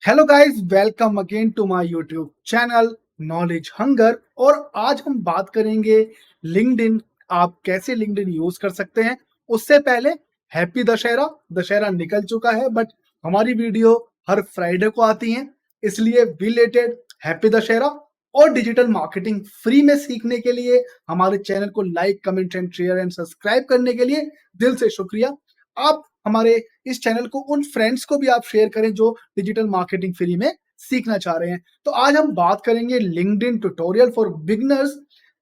Hello guys, welcome again to my YouTube channel Knowledge Hunger. और आज हम बात करेंगे लिंक्डइन। आप कैसे लिंक्डइन यूज कर सकते हैं। उससे पहले हैप्पी दशहरा। दशहरा निकल चुका है बट हमारी वीडियो हर फ्राइडे को आती है, इसलिए बिलेटेड हैप्पी दशहरा। और डिजिटल मार्केटिंग फ्री में सीखने के लिए हमारे चैनल को like, comment and share and subscribe करने के लिए दिल से शुक्रिया। आप हमारे इस चैनल को उन फ्रेंड्स को भी आप शेयर करें जो डिजिटल मार्केटिंग फ्री में सीखना चाह रहे हैं। तो आज हम बात करेंगे लिंक्डइन ट्यूटोरियल फॉर बिगिनर्स।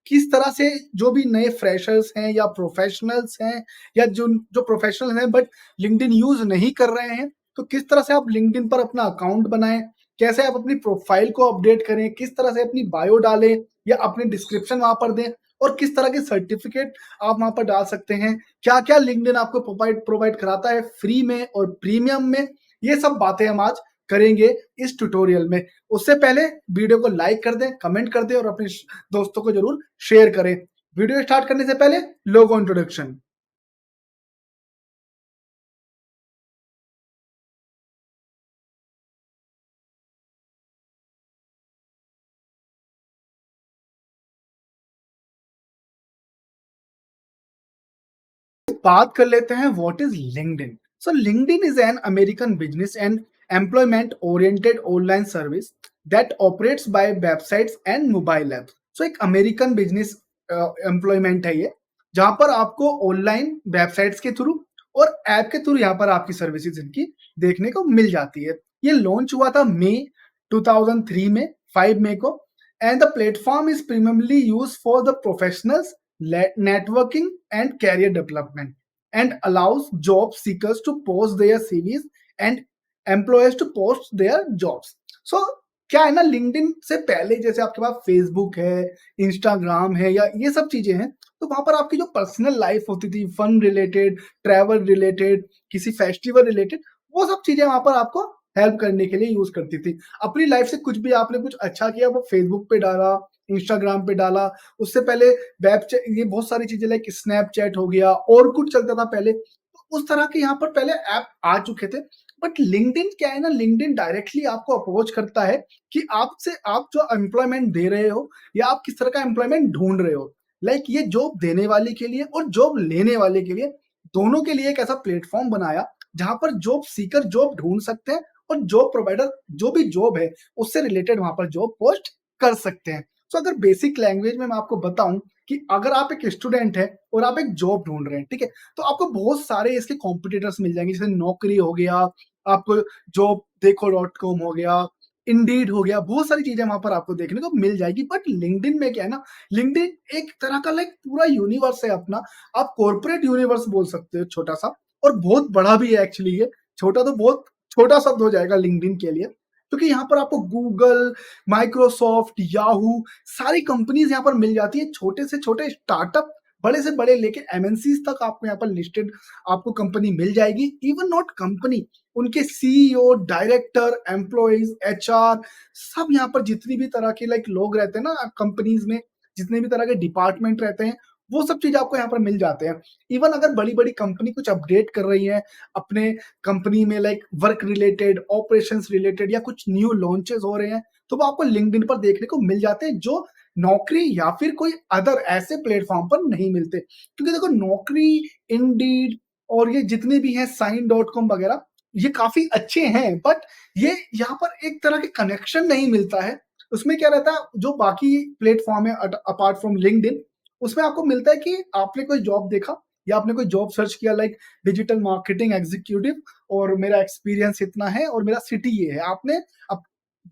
किस तरह से जो भी नए फ्रेशर्स हैं या प्रोफेशनल्स हैं या जो जो प्रोफेशनल हैं बट लिंक्डइन यूज नहीं कर रहे हैं, तो किस तरह से आप लिंक्डइन पर अपना अकाउंट बनाएं, कैसे आप अपनी प्रोफाइल को अपडेट करें, किस तरह से अपनी बायो डालें या अपनी डिस्क्रिप्शन वहां पर दें, और किस तरह के सर्टिफिकेट आप वहां पर डाल सकते हैं, क्या-क्या लिंक्डइन आपको प्रोवाइड प्रोवाइड कराता है फ्री में और प्रीमियम में। ये सब बातें हम आज करेंगे इस ट्यूटोरियल में। उससे पहले वीडियो को लाइक कर दें, कमेंट कर दें और अपने दोस्तों को जरूर शेयर करें। वीडियो स्टार्ट करने से पहले लोगो इंट्रोडक्शन। बात कर लेते हैं what is LinkedIn. So LinkedIn is an American business and employment oriented online service that operates by websites and mobile app. So एक अमेरिकन बिजनेस एम्प्लॉयमेंट है ये, जहां पर आपको ऑनलाइन वेबसाइट्स के थ्रू और ऐप के थ्रू यहाँ पर आपकी सर्विसेज इनकी देखने को मिल जाती है। ये लॉन्च हुआ था मई 2003 में, 5 मई को। And the platform is premiumly use for the professionals, networking and career development, and allows job seekers to post their CVs and employers to post their jobs. So क्या है ना, लिंक्डइन से पहले जैसे आपके पास फेसबुक है, इंस्टाग्राम है या ये सब चीजें हैं, तो वहां पर आपकी जो पर्सनल लाइफ होती थी, फन रिलेटेड, ट्रैवल रिलेटेड, किसी फेस्टिवल रिलेटेड, वो सब चीजें वहां पर आपको हेल्प करने के लिए यूज करती थी। अपनी लाइफ से कुछ भी आपने कुछ अच्छा किया वो फेसबुक पे डाला, इंस्टाग्राम पे डाला। उससे पहले ये बहुत सारी चीजें लाइक स्नैपचैट हो गया और कुछ चलता था पहले, तो उस तरह के यहाँ पर पहले ऐप आ चुके थे। बट लिंक्डइन क्या है ना, लिंक्डइन डायरेक्टली आपको अप्रोच करता है कि आपसे आप जो एम्प्लॉयमेंट दे रहे हो या आप किस तरह का एम्प्लॉयमेंट ढूंढ रहे हो। लाइक ये जॉब देने वाले के लिए और जॉब लेने वाले के लिए, दोनों के लिए एक ऐसा प्लेटफॉर्म बनाया जहां पर जॉब सीकर जॉब ढूंढ सकते हैं और जॉब प्रोवाइडर जो भी जॉब है उससे रिलेटेड वहां पर जॉब पोस्ट कर सकते हैं। तो अगर बेसिक लैंग्वेज में मैं आपको बताऊं कि अगर आप एक स्टूडेंट है और आप एक जॉब ढूंढ रहे हैं, ठीक है, तो आपको बहुत सारे इसके कॉम्पिटिटर्स मिल जाएंगे, जैसे नौकरी हो गया, आपको जॉब देखो .com हो गया, इंडीड हो गया, बहुत सारी चीजें वहां पर आपको देखने को मिल जाएगी। बट लिंक्डइन में क्या है ना, लिंक्डइन एक तरह का लाइक पूरा यूनिवर्स है अपना। आप कॉर्पोरेट यूनिवर्स बोल सकते हो, छोटा सा और बहुत बड़ा भी है एक्चुअली। ये छोटा तो बहुत छोटा शब्द हो जाएगा लिंक्डइन के लिए, क्योंकि यहाँ पर आपको गूगल, माइक्रोसॉफ्ट, याहू, सारी कंपनीज यहाँ पर मिल जाती है। छोटे से छोटे स्टार्टअप, बड़े से बड़े लेके एमएनसीज तक आपको यहाँ पर लिस्टेड आपको कंपनी मिल जाएगी। इवन नॉट कंपनी, उनके सीईओ, डायरेक्टर, एम्प्लॉइज, एचआर, सब यहाँ पर जितनी भी तरह के लाइक लोग रहते हैं ना कंपनीज में, जितने भी तरह के डिपार्टमेंट रहते हैं, वो सब चीज आपको यहाँ पर मिल जाते हैं। इवन अगर बड़ी बड़ी कंपनी कुछ अपडेट कर रही है अपने कंपनी में, like work related, operations related या कुछ न्यू लॉन्चेस हो रहे हैं, तो वो आपको लिंक्डइन पर देखने को मिल जाते हैं, जो नौकरी या फिर कोई अदर ऐसे प्लेटफॉर्म पर नहीं मिलते। क्योंकि देखो, नौकरी, इंडीड और ये जितने भी हैं साइन.com वगैरह, ये काफी अच्छे हैं, बट ये यहाँ पर एक तरह के कनेक्शन नहीं मिलता है। उसमें क्या रहता है, जो बाकी प्लेटफॉर्म है अपार्ट फ्रॉम लिंक्डइन, उसमें आपको मिलता है कि आपने कोई जॉब देखा या आपने कोई जॉब सर्च किया, लाइक डिजिटल मार्केटिंग एग्जीक्यूटिव, और मेरा एक्सपीरियंस इतना है और मेरा सिटी ये है। आपने अब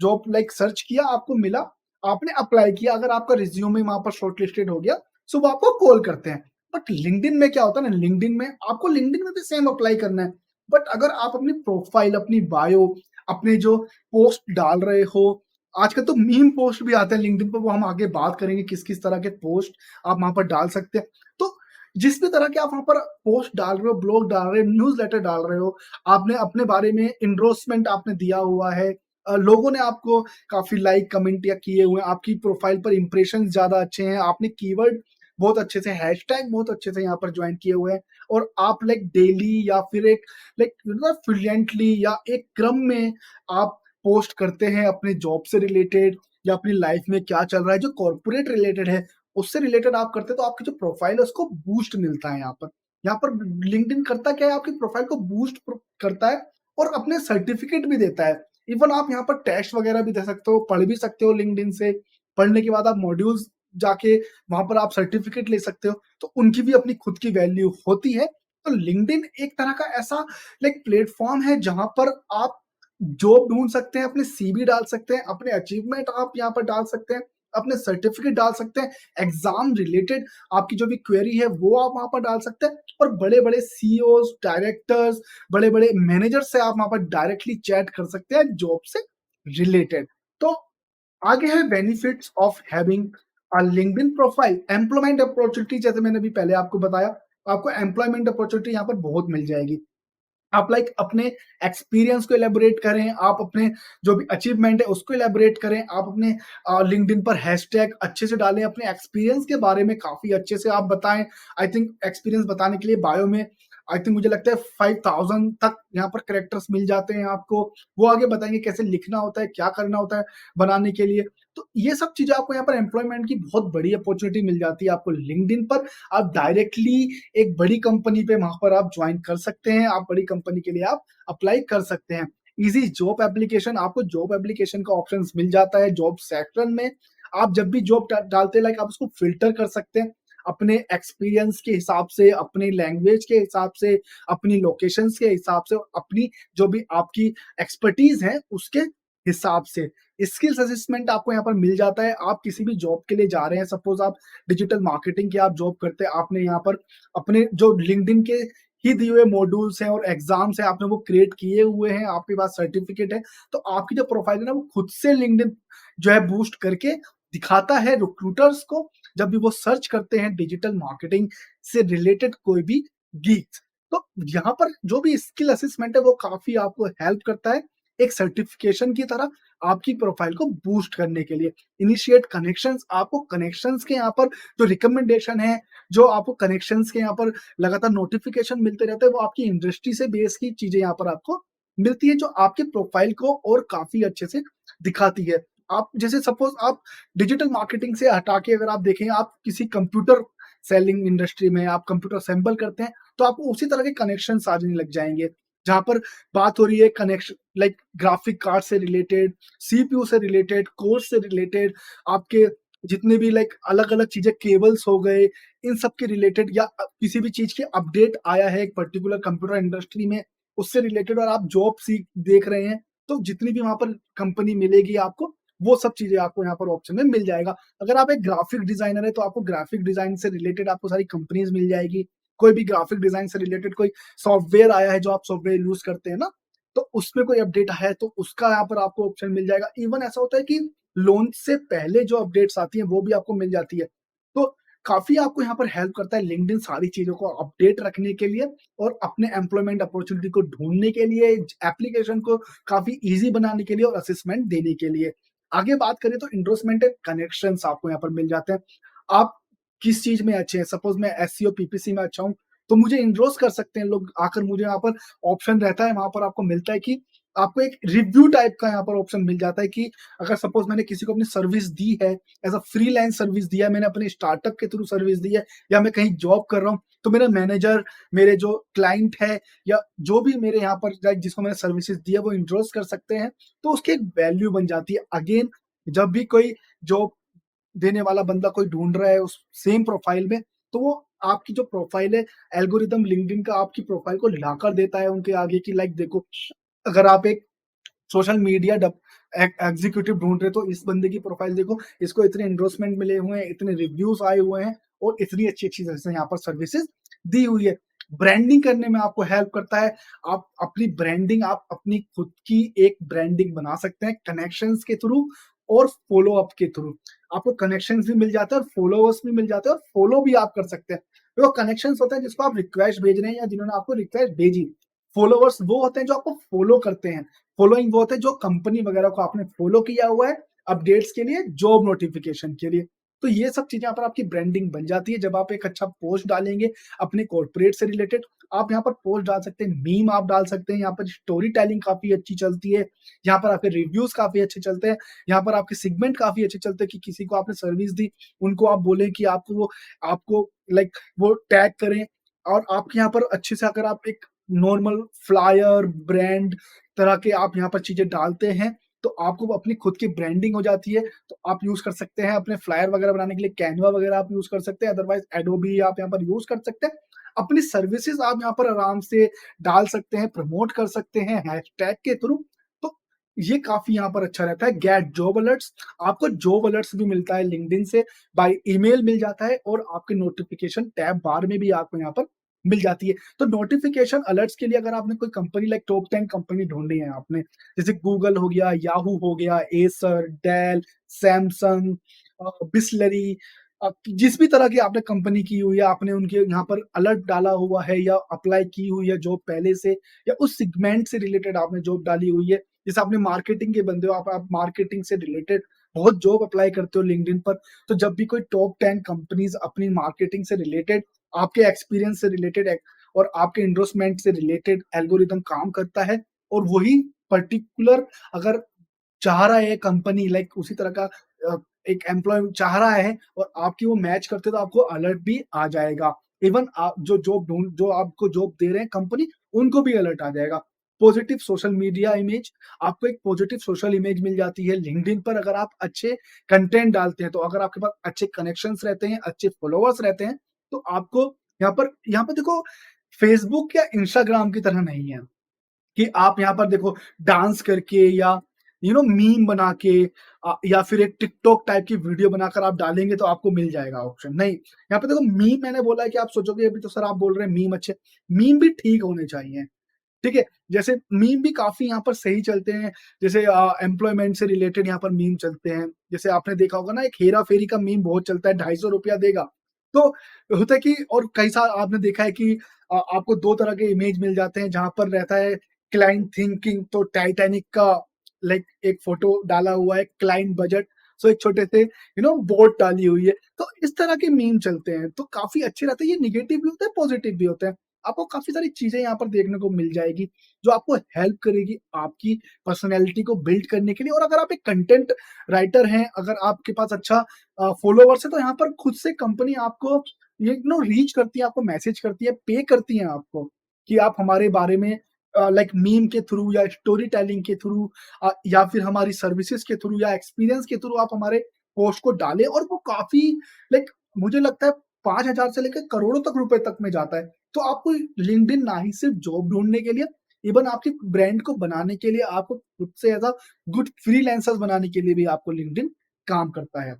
जॉब लाइक सर्च किया, आपको मिला, आपने अप्लाई किया, अगर आपका रिज्यूमे वहां पर शॉर्टलिस्टेड हो गया, सो वो आपको कॉल करते हैं। बट लिंक्डइन में क्या होता है ना, लिंक्डइन में आपको लिंक्डइन में भी सेम अप्लाई करना है। बट अगर आप अपनी प्रोफाइल, अपनी बायो, अपने जो पोस्ट डाल रहे हो, आजकल तो मीम पोस्ट भी आते हैं लिंक्डइन पर, वो हम आगे बात करेंगे किस किस तरह के पोस्ट आप वहां पर डाल सकते हैं। तो जिस भी तरह के आप वहां पर पोस्ट डाल रहे हो, ब्लॉग डाल रहे हो, न्यूज लेटर डाल रहे हो, आपने अपने बारे में इंडोर्समेंट आपने दिया हुआ है, लोगों ने आपको काफी लाइक, कमेंट या किए हुए हैं, आपकी प्रोफाइल पर इंप्रेशन ज्यादा अच्छे हैं, आपने कीवर्ड बहुत अच्छे से, हैशटैग बहुत अच्छे से यहाँ पर ज्वाइन किए हुए हैं, और आप लाइक डेली या फिर एक लाइक फ्लुएंटली या एक क्रम में आप पोस्ट करते हैं अपने जॉब से रिलेटेड या अपनी लाइफ में क्या चल रहा है, जो कॉर्पोरेट रिलेटेड है, उससे रिलेटेड आप करते हैं, तो आपकी जो प्रोफाइल है उसको बूस्ट मिलता है यहाँ पर। यहाँ पर लिंक्डइन करता क्या है, आपकी प्रोफाइल को बूस्ट करता है और अपने सर्टिफिकेट भी देता है। इवन आप यहाँ पर टेस्ट वगैरह भी दे सकते हो, पढ़ भी सकते हो लिंक्डइन से। पढ़ने के बाद आप मॉड्यूल्स जाके वहाँ पर आप सर्टिफिकेट ले सकते हो, तो उनकी भी अपनी खुद की वैल्यू होती है। तो लिंक्डइन एक तरह का ऐसा लाइक प्लेटफ़ॉर्म है जहाँ पर आप जॉब ढूँढ सकते हैं, अपने सीवी डाल सकते हैं, अपने अचीवमेंट आप यहाँ पर डाल सकते हैं, अपने सर्टिफिकेट डाल सकते हैं, एग्ज़ाम रिलेटेड आपकी जो भी क्वेरी है वो आप वहाँ पर डाल सकते हैं और बड़े-बड़े सीईओज़, डायरेक्टर्स, बड़े-बड़े मैनेजर से आप वहाँ पर डायरेक्टली चैट कर सकते हैं जॉब से रिलेटेड। तो आगे है benefits of having a LinkedIn profile. Employment opportunity जैसे मैंने अभी पहले आपको बताया, आपको एम्प्लॉयमेंट अपॉर्चुनिटी यहाँ पर बहुत मिल जाएगी। आप लाइक अपने एक्सपीरियंस को इलैबोरेट करें, आप अपने जो भी अचीवमेंट है उसको इलैबोरेट करें, आप अपने लिंक्डइन पर हैशटैग अच्छे से डालें, अपने एक्सपीरियंस के बारे में काफ़ी अच्छे से आप बताएँ। आई थिंक एक्सपीरियंस बताने के लिए बायो में आई थिंक मुझे लगता है 5000 तक यहाँ पर कैरेक्टर्स मिल जाते हैं आपको। वो आगे बताएँगे कैसे लिखना होता है, क्या करना होता है बनाने के लिए। तो ये सब चीज़ें आपको यहाँ पर एम्प्लॉयमेंट की बहुत बड़ी अपॉर्चुनिटी मिल जाती है आपको लिंक्डइन पर। आप डायरेक्टली एक बड़ी कंपनी पे वहाँ पर आप जॉइन कर सकते हैं, आप बड़ी कंपनी के लिए आप अप्लाई कर सकते हैं। ईज़ी जॉब एप्लीकेशन, आपको जॉब एप्लीकेशन का ऑप्शंस मिल जाता है जॉब सेक्शन में। आप जब भी जॉब डालते हैं लाइक आप उसको फ़िल्टर कर सकते हैं, अपने एक्सपीरियंस के हिसाब से, अपनी लैंग्वेज के हिसाब से, अपनी लोकेशंस के हिसाब से, अपनी जो भी आपकी एक्सपर्टीज़ है उसके हिसाब से। स्किल्स असेसमेंट आपको यहाँ पर मिल जाता है। आप किसी भी जॉब के लिए जा रहे हैं, सपोज़ आप डिजिटल मार्केटिंग की आप जॉब करते हैं, आपने यहाँ पर अपने जो लिंक्डइन के ही दिए हुए मॉड्यूल्स हैं और एग्ज़ाम्स हैं, आपने वो क्रिएट किए हुए हैं, आपके पास सर्टिफ़िकेट है, तो आपकी जो प्रोफ़ाइल है ना, वो खुद से लिंक्डइन जो है बूस्ट करके दिखाता है रिक्रूटर्स को, जब भी वो सर्च करते हैं डिजिटल मार्केटिंग से रिलेटेड कोई भी गिग्स। तो यहाँ पर जो भी स्किल असेसमेंट है, वो काफ़ी आपको हेल्प करता है, एक सर्टिफ़िकेशन की तरह आपकी प्रोफ़ाइल को बूस्ट करने के लिए। इनिशिएट कनेक्शंस, आपको कनेक्शंस के यहाँ पर जो रिकमेंडेशन है, जो आपको कनेक्शंस के यहाँ पर लगातार नोटिफ़िकेशन मिलते रहते हैं, वो आपकी इंडस्ट्री से बेस की चीज़ें यहाँ पर आपको मिलती है, जो आपके प्रोफ़ाइल को और काफ़ी अच्छे से दिखाती है। आप जैसे सपोज़ आप डिजिटल मार्केटिंग से हटा के अगर आप देखें, आप किसी कंप्यूटर सेलिंग इंडस्ट्री में आप कंप्यूटर असेंबल करते हैं, तो आपको उसी तरह के कनेक्शंस आ जाने लग जाएँगे। जहाँ पर बात हो रही है कनेक्शन लाइक ग्राफिक कार्ड से रिलेटेड, सीपीयू से रिलेटेड, कोर से रिलेटेड, आपके जितने भी लाइक अलग-अलग चीज़ें केबल्स हो गए, इन सब के रिलेटेड या किसी भी चीज़ की अपडेट आया है एक पर्टिकुलर कंप्यूटर इंडस्ट्री में, उससे रिलेटेड और आप जॉब देख रहे हैं, तो जितनी भी वहाँ पर कंपनी मिलेगी आपको, वो सब चीज़ें आपको यहाँ पर ऑप्शन में मिल जाएगा। अगर आप एक ग्राफिक डिज़ाइनर हैं, तो आपको ग्राफिक डिज़ाइन से रिलेटेड आपको सारी कंपनीज़ मिल जाएगी। कोई भी ग्राफिक डिज़ाइन से रिलेटेड कोई सॉफ्टवेयर आया है, जो आप सॉफ्टवेयर यूज़ करते हैं ना, तो उसमें कोई अपडेट आया है, तो उसका यहाँ पर आपको ऑप्शन मिल जाएगा। इवन ऐसा होता है कि लॉन्च से पहले जो अपडेट्स आती हैं, वो भी आपको मिल जाती है। तो काफ़ी आपको यहाँ पर हेल्प करता है लिंक्डइन सारी चीज़ों को अपडेट रखने के लिए और अपने एम्प्लॉयमेंट अपॉर्चुनिटी को ढूँढने के लिए, एप्लीकेशन को काफ़ी ईज़ी बनाने के लिए और असेसमेंट देने के लिए। आगे बात करें तो एंडोर्समेंट एंड कनेक्शंस आपको यहाँ पर मिल जाते हैं। आप किस चीज़ में अच्छे हैं, सपोज़ मैं एसईओ, पीपीसी में अच्छा हूँ, तो मुझे एंडोर्स कर सकते हैं लोग आकर, मुझे यहाँ पर ऑप्शन रहता है, वहाँ पर आपको मिलता है कि आपको एक रिव्यू टाइप का यहाँ पर ऑप्शन मिल जाता है कि अगर सपोज़ मैंने किसी को अपनी सर्विस दी है, एज़ अ फ्रीलांस सर्विस दिया है, मैंने अपने स्टार्टअप के थ्रू सर्विस दी है या मैं कहीं जॉब कर रहा हूँ, तो मेरा मैनेजर, मेरे जो क्लाइंट है या जो भी मेरे यहाँ पर लाइक जिसको मैंने सर्विसेज़ दी है, वो एंडोर्स कर सकते हैं, तो उसकी एक वैल्यू बन जाती है। अगेन जब भी कोई जॉब देने वाला बंदा कोई ढूँढ रहा है उस सेम प्रोफ़ाइल में, तो वो आपकी जो प्रोफ़ाइल है, एल्गोरिदम लिंक्डइन का आपकी प्रोफ़ाइल को लाकर देता है उनके आगे कि लाइक देखो, अगर आप एक सोशल मीडिया एग्जीक्यूटिव ढूंढ रहे, तो इस बंदे की प्रोफाइल देखो, इसको इतने एंडोर्समेंट मिले हुए हैं, इतने रिव्यूज आए हुए हैं और इतनी अच्छी अच्छी यहाँ पर सर्विसेज दी हुई है। ब्रांडिंग करने में आपको हेल्प करता है। आप अपनी ब्रांडिंग, आप अपनी खुद की एक ब्रांडिंग बना सकते हैं कनेक्शंस के थ्रू और फॉलो अप के थ्रू। आपको कनेक्शंस भी मिल जाते हैं और फॉलोअर्स भी मिल जाते हैं और फॉलो भी आप कर सकते हैं। तो कनेक्शंस होते हैं जिसको आप रिक्वेस्ट भेज रहे हैं या जिन्होंने आपको रिक्वेस्ट भेजी। फॉलोवर्स वो होते हैं जो आपको फॉलो करते हैं। फॉलोइंग वो होते हैं जो कंपनी वगैरह को आपने फॉलो किया हुआ है अपडेट्स के लिए, जॉब नोटिफिकेशन के लिए। तो ये सब चीज़ें यहाँ पर आपकी ब्रांडिंग बन जाती है जब आप एक अच्छा पोस्ट डालेंगे अपने कॉर्पोरेट से रिलेटेड आप यहाँ पर पोस्ट डाल सकते हैं, मीम आप डाल सकते हैं, यहाँ पर स्टोरी टेलिंग काफ़ी अच्छी चलती है, यहाँ पर आपके रिव्यूज़ काफ़ी अच्छे चलते हैं, यहाँ पर आपके सेगमेंट काफ़ी अच्छे चलते हैं कि किसी को आपने सर्विस दी, उनको आप बोले कि आपको लाइक वो टैग करें और आपके यहाँ पर अच्छे से अगर आप एक नॉर्मल फ्लायर, ब्रांड तरह के आप यहाँ पर चीज़ें डालते हैं, तो आपको अपनी खुद की ब्रांडिंग हो जाती है, तो आप यूज़ कर सकते हैं अपने फ्लायर वगैरह बनाने के लिए कैनवा वगैरह आप यूज़ कर सकते हैं, अदरवाइज़ एडोबी आप यहाँ पर यूज़ कर सकते हैं। अपनी सर्विसेज़ आप यहाँ पर आराम से डाल सकते हैं, प्रमोट कर सकते हैं हैशटैग के थ्रू, तो ये काफ़ी यहाँ पर अच्छा रहता है। गेट जॉब अलर्ट्स, आपको जॉब अलर्ट्स भी मिलता है लिंक्डइन से, बाय ईमेल मिल जाता है और आपके नोटिफ़िकेशन टैब बार में भी आपको यहाँ पर मिल जाती है। तो नोटिफ़िकेशन अलर्ट्स के लिए अगर आपने कोई कंपनी लाइक टॉप 10 कंपनी ढूँढनी है आपने, जैसे गूगल हो गया, याहू हो गया, एसर, डेल, सैमसंग बिसलेरी जिस भी तरह की आपने कंपनी की हुई है, आपने उनके यहाँ पर अलर्ट डाला हुआ है या अप्लाई की हुई है जॉब पहले से या उस सेगमेंट से रिलेटेड आपने जॉब डाली हुई है। जैसे आपने मार्केटिंग के बंदे हो, आप मार्केटिंग से रिलेटेड बहुत जॉब अप्लाई करते हो लिंक्डइन पर, तो जब भी कोई टॉप 10 कंपनीज़ अपनी मार्केटिंग से रिलेटेड, आपके एक्सपीरियंस से रिलेटेड और आपके एंडोर्समेंट से रिलेटेड एल्गोरिदम काम करता है और वही पर्टिकुलर अगर चाह रहा है कंपनी लाइक उसी तरह का अ, एक एम्प्लॉय चाह रहा है और आपकी वो मैच करते तो आपको अलर्ट भी आ जाएगा। इवन आप जो आपको जॉब दे रहे हैं कंपनी, उनको भी अलर्ट आ जाएगा। पॉजिटिव सोशल मीडिया इमेज, आपको एक पॉजिटिव सोशल इमेज मिल जाती है लिंक्डइन पर अगर आप अच्छे कंटेंट डालते हैं, तो अगर आपके पास अच्छे कनेक्शंस रहते हैं, अच्छे फॉलोवर्स रहते हैं, तो आपको यहाँ पर देखो फेसबुक या इंस्टाग्राम की तरह नहीं है। कि आप यहाँ पर देखो डांस करके या मीम बना के या फिर एक टिकटॉक टाइप की वीडियो बनाकर आप डालेंगे तो आपको मिल जाएगा ऑप्शन। नहीं, यहाँ पे देखो मीम मैंने बोला है कि आप सोचोगे अभी तो सर आप बोल रहे हैं मीम अच्छे, मीम भी ठीक होने चाहिए। ठीक है? जैसे मीम भी काफ़ी यहाँ पर सही चलते हैं, जैसे एम्प्लॉयमेंट से रिलेटेड यहाँ पर मीम चलते हैं। जैसे आपने देखा होगा ना एक हेरा-फेरी का मीम बहुत चलता है, ₹250 देगा। तो होता है कि और कई साल आपने देखा है कि आपको 2 तरह के इमेज मिल जाते हैं, जहाँ पर रहता है क्लाइंट थिंकिंग तो टाइटैनिक का लाइक एक फ़ोटो डाला हुआ है, क्लाइंट बजट सो एक छोटे से बोट डाली हुई है। तो इस तरह के मीम चलते हैं, तो काफ़ी अच्छे रहते हैं। ये नेगेटिव भी होते हैं, पॉजिटिव भी होते हैं। आपको काफ़ी सारी चीज़ें यहाँ पर देखने को मिल जाएगी, जो आपको हेल्प करेगी आपकी पर्सनैलिटी को बिल्ड करने के लिए और अगर आप एक कंटेंट राइटर हैं, अगर आपके पास अच्छा फॉलोवर्स है, तो यहाँ पर खुद से कंपनी आपको रीच करती है, आपको मैसेज करती है, पे करती हैं आपको, कि आप हमारे बारे में लाइक मीम के थ्रू या स्टोरी टेलिंग के थ्रू या फिर हमारी सर्विसेज़ के थ्रू या एक्सपीरियंस के थ्रू आप हमारे पोस्ट को डालें और वो काफ़ी लाइक मुझे लगता है 5,000 से लेकर करोड़ों तक रुपए तक में जाता है। तो आपको लिंक्डइन ना ही सिर्फ जॉब ढूँढने के लिए, इवन आपकी ब्रांड को बनाने के लिए, आपको खुद से एज़ अ गुड फ्रीलांसर बनाने के लिए भी आपको लिंक्डइन काम करता है।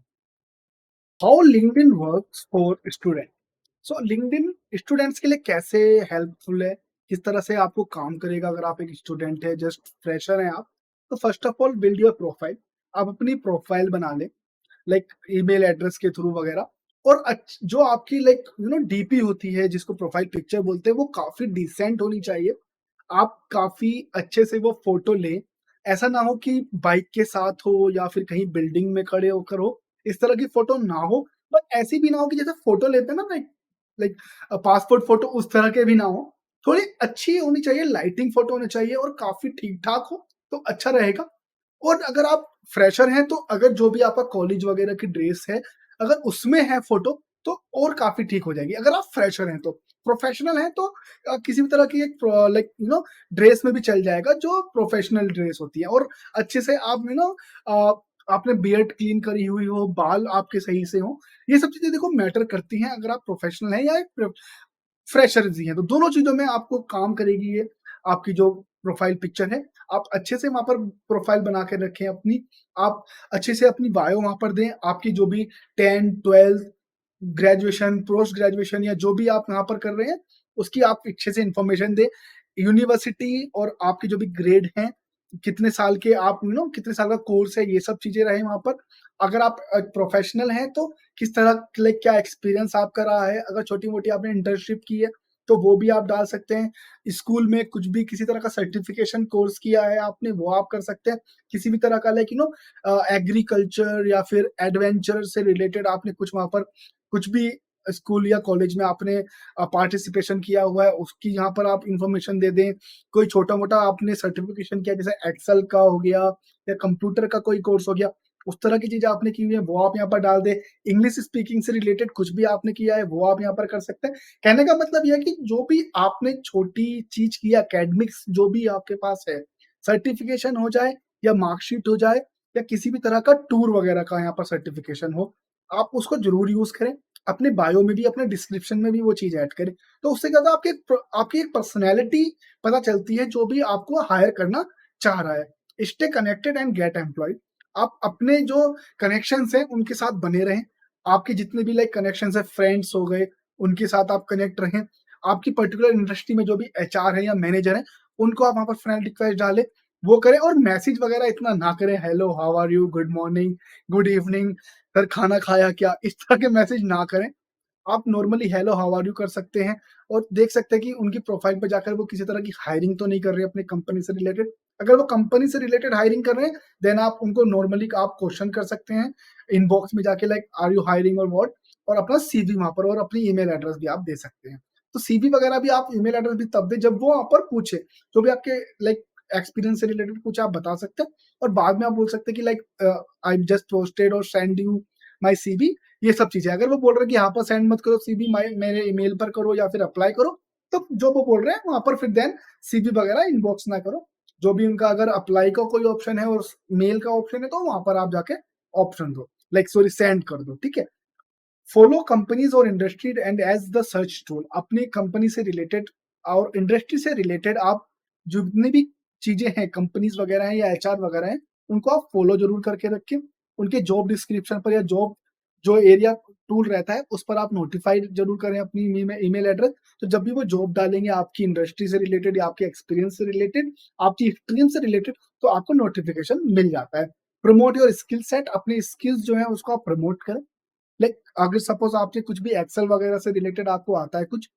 How LinkedIn works for student? So LinkedIn students के लिए कैसे हेल्पफुल है? किस तरह से आपको काम करेगा अगर आप एक स्टूडेंट है, जस्ट फ्रेशर हैं आप? तो first of all build your profile. आप अपनी प्रोफाइल बना लें। लाइक ईमेल एड्रेस के थ्रू वगैरह और जो आपकी लाइक डीपी होती है जिसको प्रोफाइल पिक्चर बोलते हैं वो काफी डिसेंट होनी चाहिए। आप काफी अच्छे से वो फोटो लें। ऐसा ना हो कि बाइक के साथ हो या फिर कहीं बिल्डिंग में खड़े होकर हो, इस तरह की फोटो ना हो। बट ऐसी भी ना हो कि जैसे फोटो लेते हैं ना लाइक लाइक पासपोर्ट फोटो उस तरह के भी ना हो। थोड़ी अच्छी होनी चाहिए, लाइटिंग फोटो होनी चाहिए और काफी ठीक ठाक हो तो अच्छा रहेगा। और अगर आप फ्रेशर हैं तो अगर जो भी आपका कॉलेज वगैरह की ड्रेस है, अगर उसमें है फ़ोटो तो और काफ़ी ठीक हो जाएगी। अगर आप फ्रेशर हैं तो, प्रोफेशनल हैं तो किसी भी तरह की एक लाइक ड्रेस में भी चल जाएगा जो प्रोफेशनल ड्रेस होती है और अच्छे से आप अ, आपने बियर्ड क्लीन करी हुई हो, बाल आपके सही से हों, ये सब चीज़ें देखो मैटर करती हैं अगर आप प्रोफेशनल हैं या एक फ्रेशर्स ही हैं, तो दोनों चीज़ों में आपको काम करेगी ये, आपकी जो प्रोफ़ाइल पिक्चर है। आप अच्छे से वहाँ पर प्रोफ़ाइल बना के रखें अपनी, आप अच्छे से अपनी बायो वहाँ पर दें, आपकी जो भी 10, 12 ग्रेजुएशन, पोस्ट ग्रेजुएशन या जो भी आप यहाँ पर कर रहे हैं, उसकी आप अच्छे से इन्फॉर्मेशन दें। यूनिवर्सिटी और आपके जो भी ग्रेड हैं, कितने साल के आप कितने साल का कोर्स है, ये सब चीज़ें रहें वहाँ पर। अगर आप प्रोफ़ेशनल हैं तो किस तरह लाइक क्या एक्सपीरियंस आपका रहा है, अगर छोटी-मोटी आपने इंटर्नशिप की है, तो वो भी आप डाल सकते हैं। स्कूल में कुछ भी किसी तरह का सर्टिफ़िकेशन कोर्स किया है आपने, वो आप कर सकते हैं। किसी भी तरह का लाइक एग्रीकल्चर या फिर एडवेंचर से रिलेटेड आपने कुछ वहाँ पर कुछ भी स्कूल या कॉलेज में आपने पार्टिसिपेशन किया हुआ है, उसकी यहाँ पर आप इन्फॉर्मेशन दे दें। कोई छोटा-मोटा आपने सर्टिफ़िकेशन किया, जैसे एक्सेल का हो गया या कंप्यूटर का कोई कोर्स हो गया, उस तरह की चीज़ें आपने की हुई है, वो आप यहाँ पर डाल दें। इंग्लिश स्पीकिंग से रिलेटेड कुछ भी आपने किया है, वो आप यहाँ पर कर सकते हैं। कहने का मतलब ये है कि जो भी आपने छोटी चीज़ की, एकेडमिक्स जो भी आपके पास है, सर्टिफ़िकेशन हो जाए या मार्कशीट हो जाए या किसी भी तरह का टूर वगैरह का यहाँ पर सर्टिफ़िकेशन हो, आप उसको ज़रूर यूज़ करें। अपने बायो में भी, अपने डिस्क्रिप्शन में भी वो चीज़ ऐड करें। तो उससे क्या होता है, आपकी एक पर्सनैलिटी पता चलती है जो भी आपको हायर करना चाह रहा है। Stay connected and get employed. आप अपने जो कनेक्शंस हैं उनके साथ बने रहें। आपके जितने भी लाइक कनेक्शंस हैं, फ्रेंड्स हो गए, उनके साथ आप कनेक्ट रहें। आपकी पर्टिकुलर इंडस्ट्री में जो भी एचआर है या मैनेजर हैं, उनको आप वहाँ पर फ्रेंड रिक्वेस्ट डालें, वो करें और मैसेज वगैरह इतना ना करें, hello, how are you, good morning, good evening, sir खाना खाया क्या? इस तरह के मैसेज ना करें। आप normally hello how are you कर सकते हैं और देख सकते हैं कि उनकी प्रोफाइल पे जाकर वो किसी तरह की हायरिंग तो नहीं कर रहे अपनी कंपनी से रिलेटेड। अगर वो कंपनी से रिलेटेड हायरिंग कर रहे हैं, देन आप उनको नॉर्मली आप क्वेश्चन कर सकते हैं इनबॉक्स में जाके, लाइक आर यू हायरिंग और व्हाट, और अपना सीवी वहाँ पर और अपनी ईमेल एड्रेस भी आप दे सकते हैं। तो सीवी वगैरह भी आप, ईमेल एड्रेस भी तब दें जब वो वहाँ पर पूछे। जो भी आपके लाइक एक्सपीरियंस से रिलेटेड कुछ आप बता सकते हैं और बाद में आप बोल सकते हैं कि लाइक आई जस्ट पोस्टेड और सेंड यू माय सीवी, ये सब चीज़ें। अगर वो बोल रहे हैं कि यहाँ पर सेंड मत करो सीवी, मेरे ईमेल पर करो या फिर अप्लाई करो, तो जो वो बोल रहे हैं वहाँ पर फिर देन सीवी वगैरह इनबॉक्स ना करो। जो भी उनका अगर अप्लाई का कोई ऑप्शन है और मेल का ऑप्शन है, तो वहाँ पर आप जाके ऑप्शन दो, लाइक सॉरी सेंड कर दो, ठीक है? फॉलो कंपनीज और industry and as the search tool. अपनी कंपनी से रिलेटेड और इंडस्ट्री से रिलेटेड आप जितनी भी चीजें हैं, कंपनीज वगैरह हैं या एचआर वगैरह हैं, उनको आप फॉलो जरूर करके रखें। उनके जॉब डिस्क्रिप्शन पर या जॉब जो एरिया टूल रहता है उस पर आप नोटिफाइड जरूर करें अपनी ईमेल एड्रेस। तो जब भी वो जॉब डालेंगे आपकी इंडस्ट्री से रिलेटेड या आपके एक्सपीरियंस से रिलेटेड, आपकी एक्सपीरियंस से रिलेटेड, तो आपको नोटिफिकेशन मिल जाता है। Promote your skill set. अपने स्किल्स जो है उसको आप प्रमोट करें। लाइक अगर सपोज आपके कुछ भी एक्सेल वगैरह से रिलेटेड आपको आता है कुछ,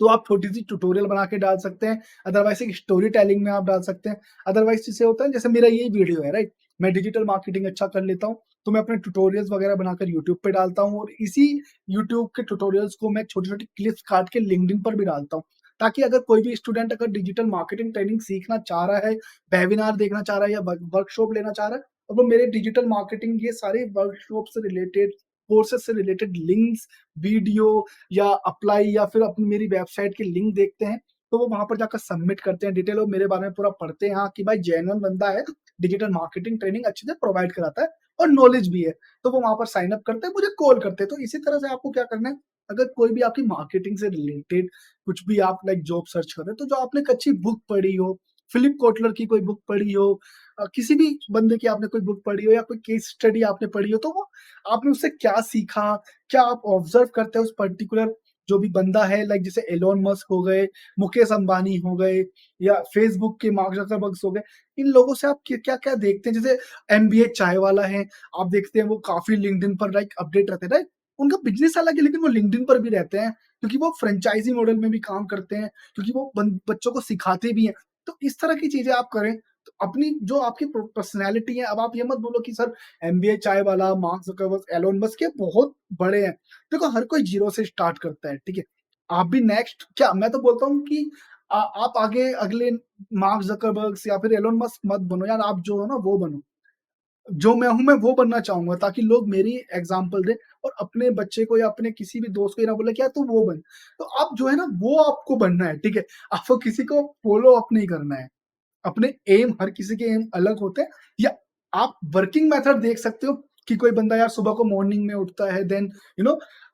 तो आप छोटी-सी ट्यूटोरियल बना के डाल सकते हैं। अदरवाइज़ एक स्टोरी टेलिंग में आप डाल सकते हैं। अदरवाइज़ जिससे होता है, जैसे मेरा यही वीडियो है, राइट? मैं डिजिटल मार्केटिंग अच्छा कर लेता हूँ, तो मैं अपने ट्यूटोरियल्स वगैरह बनाकर यूट्यूब पे डालता हूँ और इसी यूट्यूब के ट्यूटोरियल्स को मैं छोटी-छोटी क्लिप्स काट के लिंक्डइन पर भी डालता हूँ। ताकि अगर कोई भी स्टूडेंट अगर डिजिटल मार्केटिंग ट्रेनिंग सीखना चाह रहा है, वेबिनार देखना चाह रहा है या वर्कशॉप लेना चाह रहा है, और वो मेरे डिजिटल मार्केटिंग ये सारे वर्कशॉप से रिलेटेड, कोर्सेज़ से रिलेटेड लिंक्स, वीडियो या अप्लाई या फिर अपनी मेरी वेबसाइट के लिंक देखते हैं, तो वो वहाँ पर जाकर सबमिट करते हैं डिटेल और मेरे बारे में पूरा पढ़ते हैं, हाँ, कि भाई जेन्युइन बंदा है, डिजिटल मार्केटिंग ट्रेनिंग अच्छे से प्रोवाइड कराता है और नॉलेज भी है। तो वो वहाँ पर साइन अप करते हैं, मुझे कॉल करते हैं। तो इसी तरह से आपको क्या करना है, अगर कोई भी आपकी मार्केटिंग से रिलेटेड कुछ भी आप लाइक जॉब सर्च कर रहे हैं, तो जो आपने एक अच्छी बुक पढ़ी हो, फिलिप कोटलर की कोई बुक पढ़ी हो, किसी भी बंदे की आपने कोई बुक पढ़ी हो या कोई केस स्टडी आपने पढ़ी हो, तो वो आपने उससे क्या सीखा, क्या आप ऑब्जर्व करते हैं उस पर्टिकुलर जो भी बंदा है, लाइक जैसे एलोन मस्क हो गए, मुकेश अंबानी हो गए या फेसबुक के मार्क जकरबर्ग हो गए, इन लोगों से आप क्या क्या देखते हैं? जैसे एमबीए चाय वाला है, आप देखते हैं वो काफी लिंक्डइन पर लाइक अपडेट रहते हैं, राइट? उनका बिजनेस अलग है लेकिन वो लिंक्डइन पर भी रहते हैं, क्योंकि वो फ्रेंचाइजी मॉडल में भी काम करते हैं, क्योंकि वो बच्चों को सिखाते भी हैं। तो इस तरह की चीजें आप करें, तो अपनी जो आपकी पर्सनैलिटी है, अब आप ये मत बोलो कि सर एमबीए चाय वाला, मार्क जुकरबर्ग, एलोन मस्क, ये बहुत बड़े हैं। देखो हर कोई जीरो से स्टार्ट करता है, ठीक है? आप भी नेक्स्ट, क्या मैं तो बोलता हूँ कि आप आगे अगले मार्क जकरबर्ग या फिर एलोन मस्क मत बनो यार, आप जो हो ना वो बनो। जो मैं हूँ मैं वो बनना चाहूँगा, ताकि लोग मेरी एग्ज़ाम्पल दें और अपने बच्चे को या अपने किसी भी दोस्त को ये ना बोले कि यार तू वो बन। तो आप जो है ना वो आपको बनना है, ठीक है? आपको किसी को फ़ॉलो अप नहीं करना है। अपने एम, हर किसी के एम अलग होते हैं, या आप वर्किंग मेथड देख सकते हो कि कोई बंदा यार सुबह को मॉर्निंग में उठता है, देन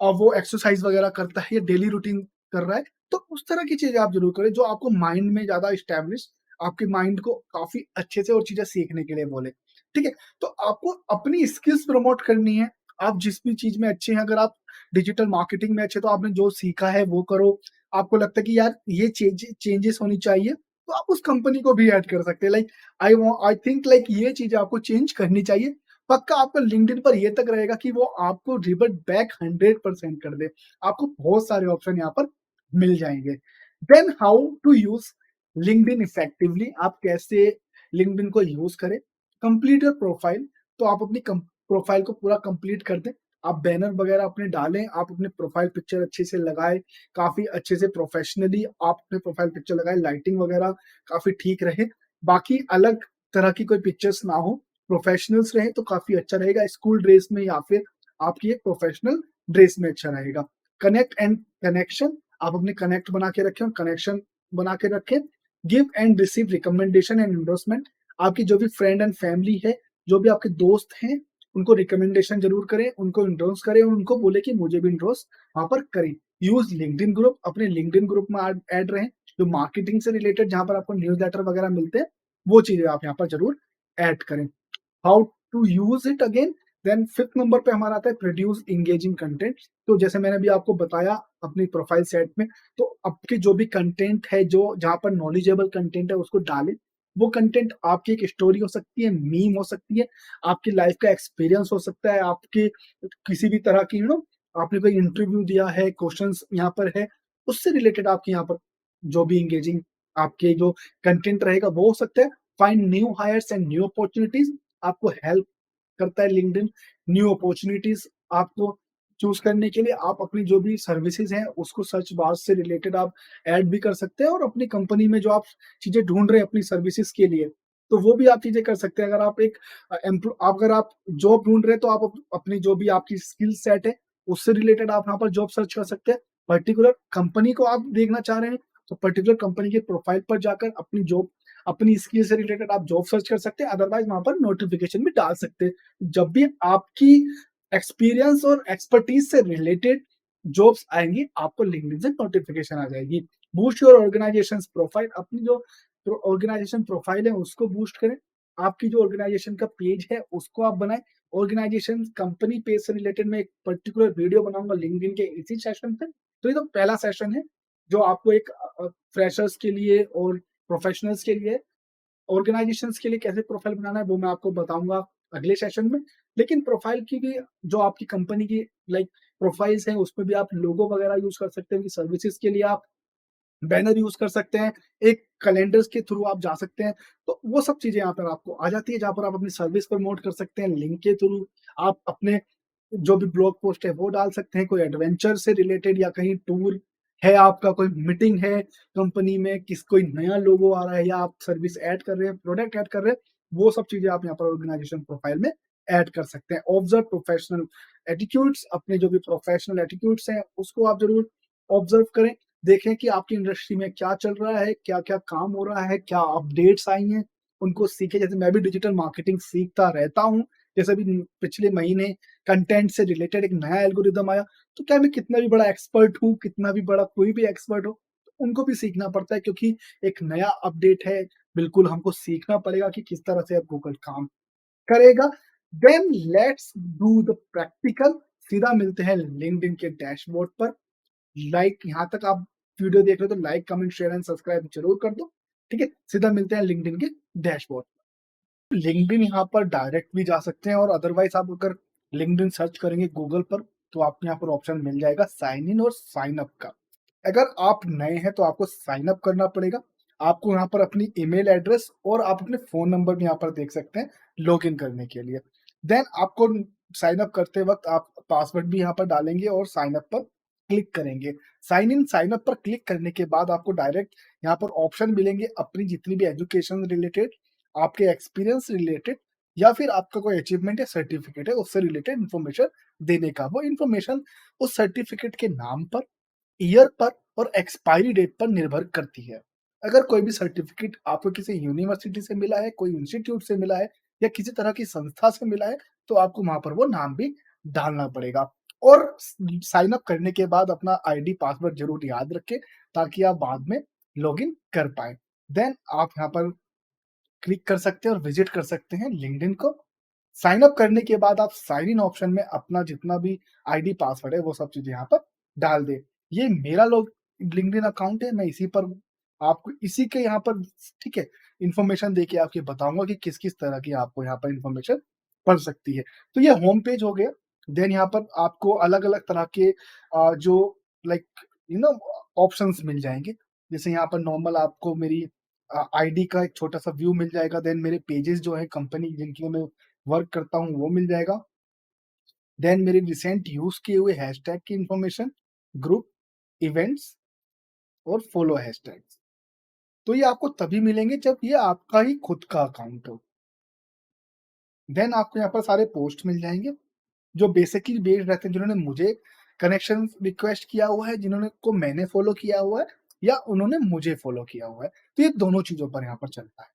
वो एक्सरसाइज वगैरह करता है या डेली रूटीन कर रहा है, तो उस तरह की चीजें आप जरूर करें जो आपको माइंड में ज्यादा स्टैब्लिश, आपके माइंड को काफी अच्छे से और चीजें सीखने के लिए बोले, ठीक है? तो आपको अपनी स्किल्स प्रमोट करनी है। आप जिस भी चीज में अच्छे हैं, अगर आप डिजिटल मार्केटिंग में अच्छे, तो आपने जो सीखा है वो करो। आपको लगता है कि यार ये चेंजेस होनी चाहिए, तो आप उस कंपनी को भी ऐड कर सकते हैं। लाइक आई थिंक लाइक ये चीज़ आपको चेंज करनी चाहिए। पक्का आपका लिंक्डइन पर ये तक रहेगा कि वो आपको रिवर्ट बैक 100% कर दे। आपको बहुत सारे ऑप्शन यहाँ पर मिल जाएँगे। Then how to use LinkedIn effectively. आप कैसे लिंक्डइन को यूज़ करें? Complete your profile. तो आप अपनी प्रोफाइल को पूरा कंप्लीट कर दें। आप बैनर वगैरह अपने डालें, आप अपने प्रोफाइल पिक्चर अच्छे से लगाएँ, काफ़ी अच्छे से प्रोफेशनली आप अपने प्रोफाइल पिक्चर लगाएँ, लाइटिंग वगैरह काफ़ी ठीक रहे। बाकी अलग तरह की कोई पिक्चर्स ना हो, प्रोफेशनल्स रहें तो काफ़ी अच्छा रहेगा। स्कूल ड्रेस में या फिर आपकी एक प्रोफेशनल ड्रेस में अच्छा रहेगा। कनेक्ट एंड कनेक्शन, आप अपने कनेक्ट बना के रखें और कनेक्शन बना के रखें। Give and receive recommendation and endorsement, आपकी जो भी फ्रेंड एंड फैमिली है, जो भी आपके दोस्त हैं, उनको रिकमेंडेशन ज़रूर करें, उनको एंडोर्स करें और उनको बोले कि मुझे भी एंडोर्स वहाँ पर करें। यूज़ लिंक्डइन ग्रुप, अपने लिंक्डइन ग्रुप में ऐड रहें, जो मार्केटिंग से रिलेटेड जहाँ पर आपको न्यूज़लेटर वगैरह मिलते हैं, वो चीज़ें आप यहाँ पर ज़रूर ऐड करें। How to use it again, then 5th number पे हमारा आता है प्रोड्यूस एंगेजिंग कंटेंट। तो जैसे मैंने अभी आपको बताया अपनी प्रोफाइल सेट में, तो आपके जो भी कंटेंट है, जो जहाँ पर नॉलेजेबल कंटेंट है उसको डालें। वो कंटेंट आपकी एक स्टोरी हो सकती है, मीम हो सकती है, आपकी लाइफ का एक्सपीरियंस हो सकता है, आपके किसी भी तरह की आपने कोई इंटरव्यू दिया है, क्वेश्चंस यहाँ पर है, उससे रिलेटेड आपके यहाँ पर जो भी एंगेजिंग आपके जो कंटेंट रहेगा वो हो सकता है। Find new hires and new opportunities, आपको हेल्प करता है लिंक्डइन न्यू अपॉर्चुनिटीज आपको चूज करने के लिए। आप अपनी जो भी सर्विसेज हैं उसको सर्च बार से रिलेटेड आप ऐड भी कर सकते हैं और अपनी कंपनी में जो आप चीजें ढूंढ रहे हैं अपनी सर्विसेज के लिए, तो वो भी आप चीजें कर सकते हैं। अगर आप एक अगर आप जॉब ढूंढ रहे हैं तो आप अपनी जो भी आपकी स्किल सेट है उससे रिलेटेड आप यहाँ पर जॉब सर्च कर सकते हैं। पर्टिकुलर कंपनी को आप देखना चाह रहे हैं तो पर्टिकुलर कंपनी के प्रोफाइल पर जाकर अपनी जॉब, अपनी स्किल से रिलेटेड आप जॉब सर्च कर सकते हैं, अदरवाइज वहां पर नोटिफिकेशन भी डाल सकते हैं। जब भी आपकी एक्सपीरियंस और एक्सपर्टीज से रिलेटेड जॉब्स आएंगी आपको लिंक्डइन से नोटिफिकेशन आ जाएगी। बूस्ट योर ऑर्गेनाइजेशन प्रोफाइल, अपनी जो ऑर्गेनाइजेशन प्रोफाइल है उसको बूस्ट करें। आपकी जो ऑर्गेनाइजेशन का पेज है उसको आप बनाएं। ऑर्गेनाइजेशन कंपनी पेज से रिलेटेड मैं एक पर्टिकुलर वीडियो बनाऊंगा लिंक्डइन के इसी सेशन पे। तो ये तो पहला सेशन है जो आपको एक फ्रेशर्स के लिए और प्रोफेशनल्स के लिए, ऑर्गेनाइजेशंस के लिए कैसे प्रोफाइल बनाना है वो मैं आपको बताऊंगा अगले सेशन में। लेकिन प्रोफाइल की भी जो आपकी कंपनी की लाइक प्रोफाइल्स हैं उसमें भी आप लोगो वगैरह यूज कर सकते हैं, सर्विसेज के लिए आप बैनर यूज कर सकते हैं, एक कैलेंडर्स के थ्रू आप जा सकते हैं। तो वो सब चीजें यहाँ पर आपको आ जाती है जहाँ पर आप अपनी सर्विस प्रमोट कर सकते हैं। लिंक के थ्रू आप अपने जो भी ब्लॉग पोस्ट है वो डाल सकते हैं, कोई एडवेंचर से रिलेटेड या कहीं टूर है आपका, कोई मीटिंग है कंपनी में, कोई नया लोगो आ रहा है या आप सर्विस ऐड कर रहे हैं, प्रोडक्ट ऐड कर रहे हैं, वो सब चीजें आप यहाँ पर ऑर्गेनाइजेशन प्रोफाइल में ऐड कर सकते हैं। ऑब्जर्व प्रोफेशनल एटीट्यूड्स, अपने जो भी प्रोफेशनल एटीट्यूड्स हैं उसको आप जरूर ऑब्जर्व करें, देखें कि आपकी इंडस्ट्री में क्या चल रहा है, क्या क्या काम हो रहा है, क्या अपडेट्स आई हैं, उनको सीखें। जैसे मैं भी डिजिटल मार्केटिंग सीखता रहता हूँ, जैसे अभी पिछले महीने कंटेंट से रिलेटेड एक नया एल्गोरिदम आया, तो क्या मैं कितना भी बड़ा एक्सपर्ट हूँ, कितना भी बड़ा कोई भी एक्सपर्ट हो, तो उनको भी सीखना पड़ता है क्योंकि एक नया अपडेट है, बिल्कुल हमको सीखना पड़ेगा कि किस तरह से अब गूगल काम करेगा। Then let's do the practical, सीधा मिलते हैं लिंक्डइन के डैशबोर्ड पर। लाइक यहाँ तक आप वीडियो देख रहे हो तो like comment share and subscribe जरूर कर दो, ठीक है। सीधा मिलते हैं लिंक्डइन के डैशबोर्ड। लिंक्डइन यहाँ पर डायरेक्ट भी जा सकते हैं और अदरवाइज आप अगर लिंक्डइन सर्च करेंगे गूगल पर तो आपको यहाँ पर ऑप्शन मिल जाएगा साइन इन और साइन अप का। अगर आप नए हैं तो आपको साइन अप करना पड़ेगा। आपको यहाँ पर अपनी ईमेल एड्रेस और आप अपने फोन नंबर भी यहाँ पर देख सकते हैं लॉग इन करने के लिए। देन आपको साइन अप करते वक्त आप पासवर्ड भी यहाँ पर डालेंगे और साइन अप पर क्लिक करेंगे। साइन इन साइन अप पर क्लिक करने के बाद आपको डायरेक्ट यहाँ पर ऑप्शन मिलेंगे अपनी जितनी भी एजुकेशन रिलेटेड, आपके एक्सपीरियंस रिलेटेड या फिर आपका कोई अचीवमेंट या सर्टिफिकेट है उससे रिलेटेड इन्फॉर्मेशन देने का। वो इन्फॉर्मेशन उस सर्टिफिकेट के नाम पर, ईयर पर और एक्सपायरी डेट पर निर्भर करती है। अगर कोई भी सर्टिफिकेट आपको किसी यूनिवर्सिटी से मिला है, कोई इंस्टीट्यूट से मिला है या किसी तरह की संस्था से मिला है तो आपको वहां पर वो नाम भी डालना पड़ेगा। और साइन अप करने के बाद अपना आईडी पासवर्ड जरूर याद रखें ताकि आप बाद में लॉगिन कर पाए। देन आप यहाँ पर क्लिक कर सकते हैं और विजिट कर सकते हैं लिंक्डइन को। साइन अप करने के बाद आप साइन इन ऑप्शन में अपना जितना भी आईडी पासवर्ड है वो सब चीजें यहाँ पर डाल दे। ये मेरा लोग लिंक्डइन अकाउंट है, मैं इसी पर आपको इसी के यहाँ पर, ठीक है, इंफॉर्मेशन देके आपको बताऊंगा कि किस किस तरह की आपको यहाँ पर इंफॉर्मेशन पड़ सकती है। तो ये होम पेज हो गया। देन यहाँ पर आपको अलग अलग तरह के जो लाइक यू नो ऑप्शंस मिल जाएंगे। जैसे यहाँ पर नॉर्मल आपको मेरी आईडी का एक छोटा सा व्यू मिल जाएगा। देन मेरे पेजेस जो है कंपनी जिनकी मैं वर्क करता हूँ वो मिल जाएगा। देन मेरे रिसेंट यूज़ किए हुए हैशटैग की इन्फॉर्मेशन, ग्रुप, इवेंट्स और फॉलो हैशटैग्स। तो ये आपको तभी मिलेंगे जब ये आपका ही खुद का अकाउंट हो। देन आपको यहाँ पर सारे पोस्ट मिल जाएँगे, जो बेसिकली बेस्ड रहते हैं, जिन्होंने मुझे कनेक्शन रिक्वेस्ट किया हुआ है, जिन्होंने को मैंने फॉलो किया हुआ है या उन्होंने मुझे फॉलो किया हुआ है। तो ये दोनों चीज़ों पर यहाँ पर चलता है।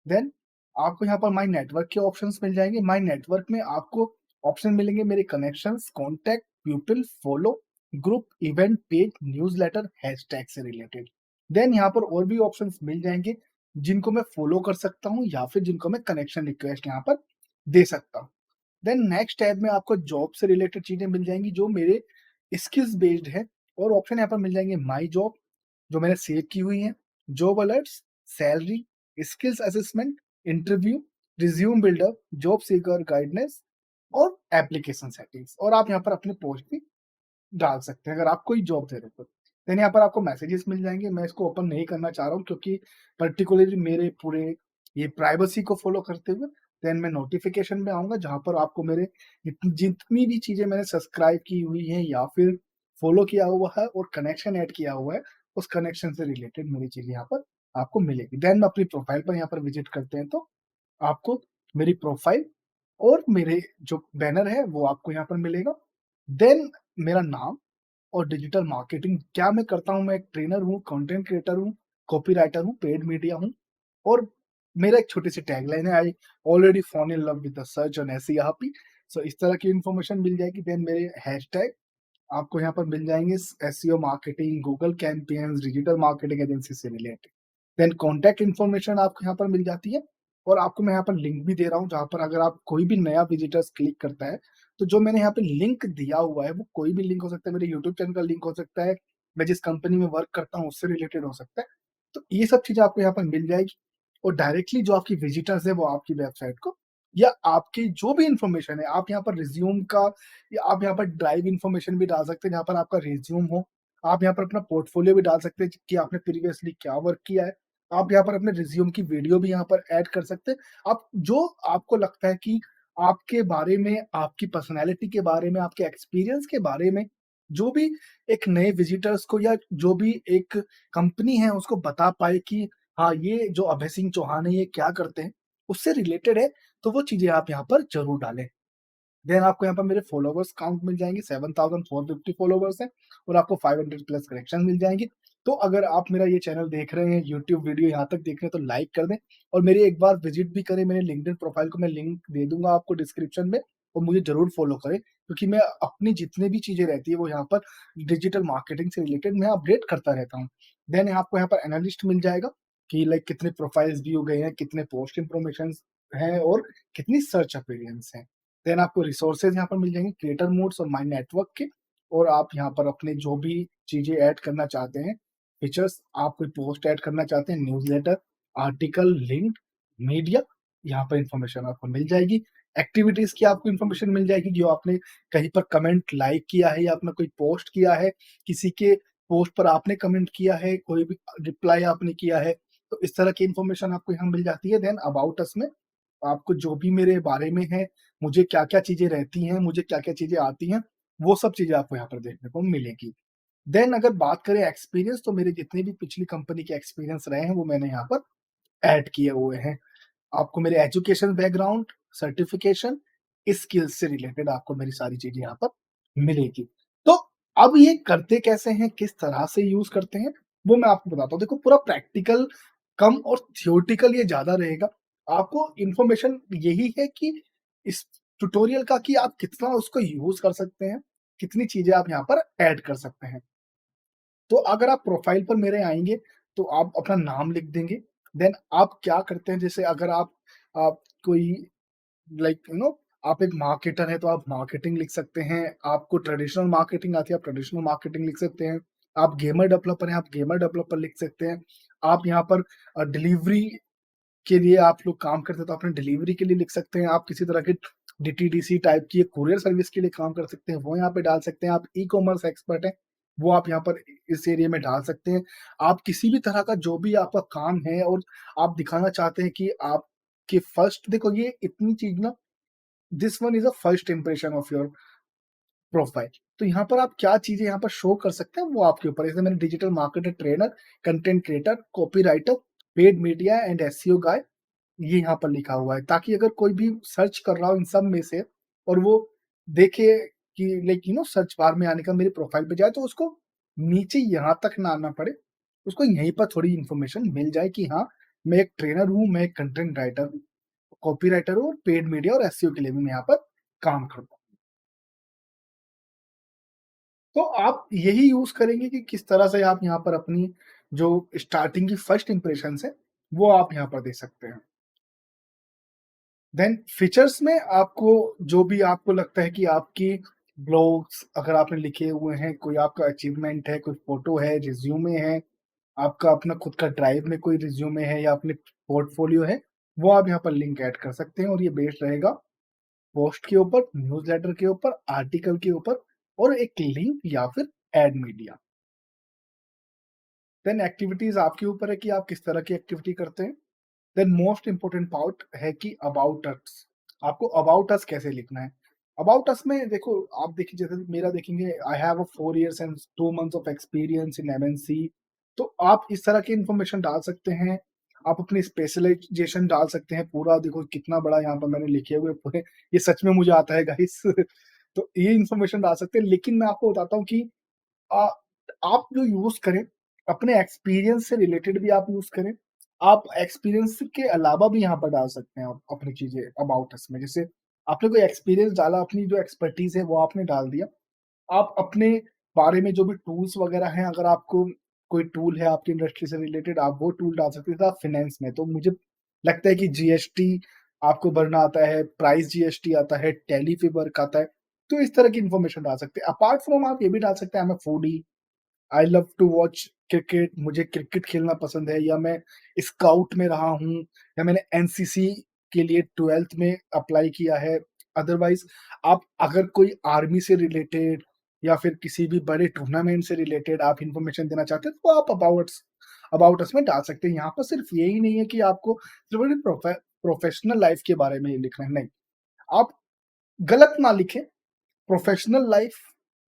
देन आपको यहाँ पर माय नेटवर्क के ऑप्शंस मिल जाएँगे। माय नेटवर्क में आपको ऑप्शन मिलेंगे मेरे connections, contact, people, follow, group, event, page, newsletter, hashtag से रिलेटेड। देन यहाँ पर और भी ऑप्शंस मिल जाएँगे, जिनको मैं फॉलो कर सकता हूँ या फिर जिनको मैं कनेक्शन रिक्वेस्ट यहाँ पर दे सकता हूँ। देन नेक्स्ट टैब में आपको जॉब से रिलेटेड चीज़ें मिल जाएँगी, जो मेरे स्किल्स बेस्ड है, और ऑप्शन यहाँ पर मिल जाएँगे माय जॉब, जो मैंने सेव की हुई हैं, job alerts, salary, skills assessment, interview, resume buildup, job seeker guidance और एप्लीकेशन सेटिंग्स, और आप यहाँ पर अपने पोस्ट भी डाल सकते हैं अगर आप कोई जॉब दे रहे हो तो। देन यहाँ पर आपको मैसेजेस मिल जाएँगे, मैं इसको ओपन नहीं करना चाह रहा हूँ क्योंकि पर्टिकुलरली मेरे पूरे ये प्राइवेसी को फ़ॉलो करते हुए। देन मैं नोटिफ़िकेशन में आऊँगा, जहाँ पर आपको मेरे जितनी भी चीज़ें मैंने सब्सक्राइब की हुई हैं या फिर फ़ॉलो किया हुआ है और कनेक्शन ऐड किया हुआ है, उस कनेक्शन से रिलेटेड मेरी चीज़ें यहाँ पर आपको मिलेगी। देन अपनी प्रोफ़ाइल पर यहाँ पर विज़िट करते हैं तो आपको मेरी प्रोफ़ाइल और मेरे जो बैनर है वो आपको यहाँ पर मिलेगा। देन मेरा नाम और डिजिटल मार्केटिंग क्या मैं करता हूँ, मैं एक ट्रेनर हूँ, कंटेंट क्रिएटर हूँ, कॉपीराइटर हूँ, पेड मीडिया हूँ, और मेरा एक छोटी-सी टैगलाइन है, I already fall in love with the search on S E R P. So इस तरह की इन्फॉर्मेशन मिल जाएगी। देन मेरे हैशटैग आपको यहाँ पर मिल जाएँगे, SEO marketing, Google campaigns, digital marketing agency से रिलेटेड। देन कॉन्टैक्ट इन्फॉर्मेशन आपको यहाँ पर मिल जाती है, और आपको मैं यहाँ पर लिंक भी दे रहा हूँ, जहाँ पर अगर आप कोई भी नया विज़िटर्स क्लिक करता है, तो जो मैंने यहाँ पे लिंक दिया हुआ है, वो कोई भी लिंक हो सकता है, मेरे यूट्यूब चैनल का लिंक हो सकता है, मैं जिस कंपनी में वर्क करता हूँ उससे रिलेटेड हो सकता है। तो ये सब चीज़ें आपको यहाँ पर मिल जाएगी, और डायरेक्टली जो आपकी विज़िटर्स हैं, वो आपकी वेबसाइट को या आपकी जो भी इन्फॉर्मेशन है, आप यहाँ पर रिज़्यूम का या आप यहाँ पर ड्राइव इन्फॉर्मेशन भी डाल सकते हैं, जहाँ पर आपका रिज़्यूम हो। आप यहाँ पर अपना पोर्टफ़ोलियो भी डाल सकते हैं कि आपने प्रीवियसली क्या वर्क किया है। आप यहाँ पर अपने रिज़्यूम की वीडियो भी यहाँ पर ऐड कर सकते हैं। आप जो आपको लगता है कि आपके बारे में, आपकी पर्सनैलिटी के बारे में, आपके एक्सपीरियंस के बारे में, जो भी एक नए विज़िटर्स को या जो भी एक कंपनी है उसको बता पाए कि हाँ, ये जो अभय सिंह चौहान है, ये क्या करते हैं, उससे रिलेटेड है, तो वो चीज़ें आप यहाँ पर ज़रूर डालें। देन आपको यहाँ पर मेरे फॉलोवर्स काउंट मिल जाएँगे, 7450 फॉलोवर्स हैं, और आपको 500 प्लस कनेक्शन मिल जाएँगे। तो अगर आप मेरा ये चैनल देख रहे हैं, यूट्यूब वीडियो यहाँ तक देख रहे हैं, तो लाइक कर दें, और मेरी एक बार विज़िट भी करें, मेरे लिंक्डइन प्रोफाइल को मैं लिंक दे दूँगा आपको डिस्क्रिप्शन में, और मुझे ज़रूर फॉलो करें, क्योंकि मैं अपनी जितनी भी चीज़ें रहती है वो यहाँ पर डिजिटल मार्केटिंग से रिलेटेड मैं अपडेट करता रहता हूँ। देन आपको यहाँ पर एनालिस्ट मिल जाएगा कि लाइक कितने प्रोफाइल्स व्यू गए हैं, कितने पोस्ट इन्फॉर्मेशंस हैं और कितनी सर्च अपीयरेंस है। देन आपको रिसोर्सेज यहाँ पर मिल जाएँगे, क्रिएटर मोड्स और माय नेटवर्क के, और आप यहाँ पर अपने जो भी चीज़ें ऐड करना चाहते हैं, फीचर्स, आप कोई पोस्ट ऐड करना चाहते हैं, न्यूज़लेटर, आर्टिकल, लिंक, मीडिया, यहाँ पर इन्फॉर्मेशन आपको मिल जाएगी। एक्टिविटीज़ की आपको इन्फॉर्मेशन मिल जाएगी, जो आपने कहीं पर कमेंट लाइक किया है या आपने कोई पोस्ट किया है, किसी के पोस्ट पर आपने कमेंट किया है, कोई भी रिप्लाई आपने किया है, तो इस तरह की इन्फॉर्मेशन आपको यहाँ मिल जाती है। देन अबाउट अस में आपको जो भी मेरे बारे में है, मुझे क्या-क्या चीज़ें रहती हैं, मुझे क्या-क्या चीज़ें आती हैं, वो सब चीज़ें आपको यहाँ पर देखने को मिलेगी। देन अगर बात करें एक्सपीरियंस, तो मेरे जितने भी पिछली कंपनी के एक्सपीरियंस रहे हैं, वो मैंने यहाँ पर ऐड किए हुए हैं। आपको मेरे एजुकेशन बैकग्राउंड, सर्टिफ़िकेशन, स्किल्स से रिलेटेड आपको मेरी सारी चीज़ें यहाँ पर मिलेगी। तो अब ये करते कैसे हैं, किस तरह से यूज़ करते हैं, वो मैं आपको बताता हूँ। देखो, पूरा प्रैक्टिकल कम और थ्योरेटिकल ये ज़्यादा रहेगा। आपको इन्फॉर्मेशन यही है कि इस ट्यूटोरियल का कि आप कितना उसको यूज़ कर सकते हैं, कितनी चीज़ें आप यहाँ पर ऐड कर सकते हैं। तो अगर आप प्रोफाइल पर मेरे आएँगे, तो आप अपना नाम लिख देंगे। देन आप क्या करते हैं, जैसे अगर आप कोई लाइक आप एक मार्केटर हैं, तो आप मार्केटिंग लिख सकते हैं। आपको ट्रेडिशनल मार्केटिंग आती है, आप ट्रेडिशनल मार्केटिंग लिख सकते हैं। आप गेमर डेवलपर हैं, आप गेमर डेवलपर लिख सकते हैं। आप यहाँ पर डिलीवरी के लिए आप लोग काम करते हैं, तो अपने डिलीवरी के लिए लिख सकते हैं। आप किसी तरह की डीटीडीसी टाइप की कुरियर सर्विस के लिए काम कर सकते हैं, वो यहाँ पे डाल सकते हैं। आप ई-कॉमर्स एक्सपर्ट हैं, वो आप यहाँ पर इस एरिया में डाल सकते हैं। आप किसी भी तरह का जो भी आपका काम है और आप दिखाना चाहते हैं कि आपके फर्स्ट, देखो ये इतनी चीज़ ना this one is a first impression of your profile. तो यहाँ पर आप क्या चीज़ें यहाँ पर शो कर सकते हैं वो आपके ऊपर है। जैसे मैंने digital marketer, trainer, content creator, copywriter, paid media and SEO guy, ये यहाँ पर लिखा हुआ है, ताकि अगर कोई भी सर्च कर रहा हो इन सब में से और वो देखे कि लाइक सर्च बार में आने का मेरे प्रोफाइल पे जाए, तो उसको नीचे यहाँ तक ना आना पड़े, उसको यहीं पर थोड़ी इन्फॉर्मेशन मिल जाए कि हाँ, मैं एक ट्रेनर हूँ, मैं एक कंटेंट राइटर हूँ, कॉपीराइटर हूँ और पेड मीडिया और एसईओ के लिए भी मैं यहाँ पर काम करता हूँ। तो आप यही यूज़ करेंगे कि किस तरह से आप यहाँ पर अपनी जो स्टार्टिंग की फर्स्ट इंप्रेशंस है, वो आप यहाँ पर दे सकते हैं। देन फीचर्स में आपको जो भी आपको लगता है कि आपकी ब्लॉग्स अगर आपने लिखे हुए हैं, कोई आपका अचीवमेंट है, कोई फ़ोटो है, रिज़्यूमे है, आपका अपना खुद का ड्राइव में कोई रिज़्यूमे है या अपने पोर्टफ़ोलियो है, वो आप यहाँ पर लिंक ऐड कर सकते हैं और ये बेस्ड रहेगा पोस्ट के ऊपर, न्यूज़लेटर के ऊपर, आर्टिकल के ऊपर और एक लिंक या फिर एड मीडिया। देन एक्टिविटीज़ आपके ऊपर है कि आप किस तरह की एक्टिविटी करते हैं। देन मोस्ट इम्पोर्टेंट पार्ट है कि अबाउट अस, आपको अबाउट अस कैसे लिखना है। अबाउट अस में देखो, आप देखिए जैसे मेरा देखेंगे, I have a 4 years and 2 months of experience in MNC, तो आप इस तरह की इन्फॉर्मेशन डाल सकते हैं। आप अपनी स्पेशलाइजेशन डाल सकते हैं, पूरा देखो कितना बड़ा यहाँ पर मैंने लिखे हुए पूरे, ये सच में मुझे आता है गाइस तो ये इन्फॉर्मेशन डाल सकते हैं, लेकिन मैं आपको बताता हूँ कि अ, आप जो यूज़ करें, अपने एक्सपीरियंस से रिलेटेड भी आप यूज़ करें। आप एक्सपीरियंस के अलावा भी यहाँ पर डाल सकते हैं आप अपनी चीज़ें अबाउट अस में। जैसे आपने कोई एक्सपीरियंस डाला, अपनी जो एक्सपर्टीज़ है वो आपने डाल दिया। आप अपने बारे में जो भी टूल्स वगैरह हैं, अगर आपको कोई टूल है आपकी इंडस्ट्री से रिलेटेड, आप वो टूल डाल सकते हैं। जैसे आप फाइनेंस में, तो मुझे लगता है कि जीएसटी आपको भरना आता है, प्राइस जीएसटी आता है, टैली पे वर्क आता है, तो इस तरह की इन्फॉर्मेशन डाल सकते हैं। अपार्ट फ्रॉम आप ये भी डाल सकते हैं, I am a foodie, I love to watch cricket, मुझे क्रिकेट खेलना पसंद है, या मैं स्काउट में रहा हूँ, या मैंने एनसीसी के लिए 12th में अप्लाई किया है। अदरवाइज आप अगर कोई आर्मी से रिलेटेड या फिर किसी भी बड़े टूर्नामेंट से रिलेटेड आप इंफॉर्मेशन देना चाहते हैं, तो आप अबाउट अस में डाल सकते हैं। यहाँ पर सिर्फ यही नहीं है कि आपको सिर्फ प्रोफेशनल लाइफ के बारे में ही लिखना है, नहीं, आप गलत ना लिखें। प्रोफेशनल लाइफ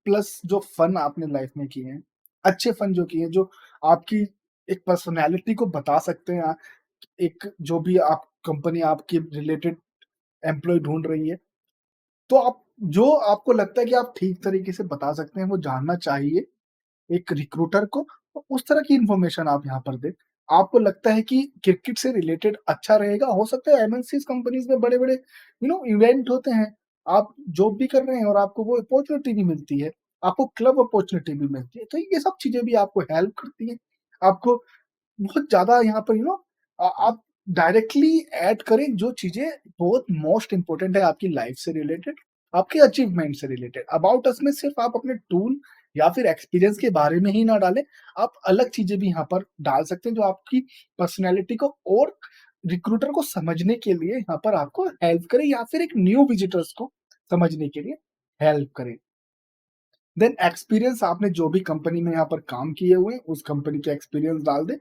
प्लस जो फन आपने लाइफ में किए हैं, अच्छे फन जो किए हैं, जो आपकी एक पर्सनैलिटी को बता सकते हैं, एक जो भी आप कंपनी आपके रिलेटेड एम्प्लॉय ढूँढ रही है, तो आप जो आपको लगता है कि आप ठीक तरीके से बता सकते हैं, वो जानना चाहिए एक रिक्रूटर को, तो उस तरह की इन्फॉर्मेशन आप यहाँ पर दें। आपको लगता है कि क्रिकेट से रिलेटेड अच्छा रहेगा, हो सकता है एमएनसीज़ कंपनीज़ में बड़े-बड़े इवेंट होते हैं, आप जॉब भी कर रहे हैं और आपको वो अपॉर्च्युनिटी भी मिलती है, आपको क्लब अपॉर्च्युनिटी भी मिलती है, तो ये सब चीज़ें भी आपको हेल्प करती हैं। आपको बहुत ज़्यादा यहाँ पर आप डायरेक्टली ऐड करें जो चीज़ें बहुत मोस्ट इम्पोर्टेंट है आपकी लाइफ से रिलेटेड, आपके अचीवमेंट से रिलेटेड। अबाउट अस में सिर्फ आप अपने टूल या फिर एक्सपीरियंस के बारे में ही ना डालें, आप अलग चीज़ें भी यहाँ पर डाल सकते हैं जो आपकी पर्सनैलिटी को और रिक्रूटर को समझने के लिए यहाँ पर आपको हेल्प करे, या फिर एक न्यू विजिटर्स को समझने के लिए हेल्प करे। देन एक्सपीरियंस, आपने जो भी कंपनी में यहाँ पर काम किए हुए हैं, उस कंपनी के एक्सपीरियंस डाल दें।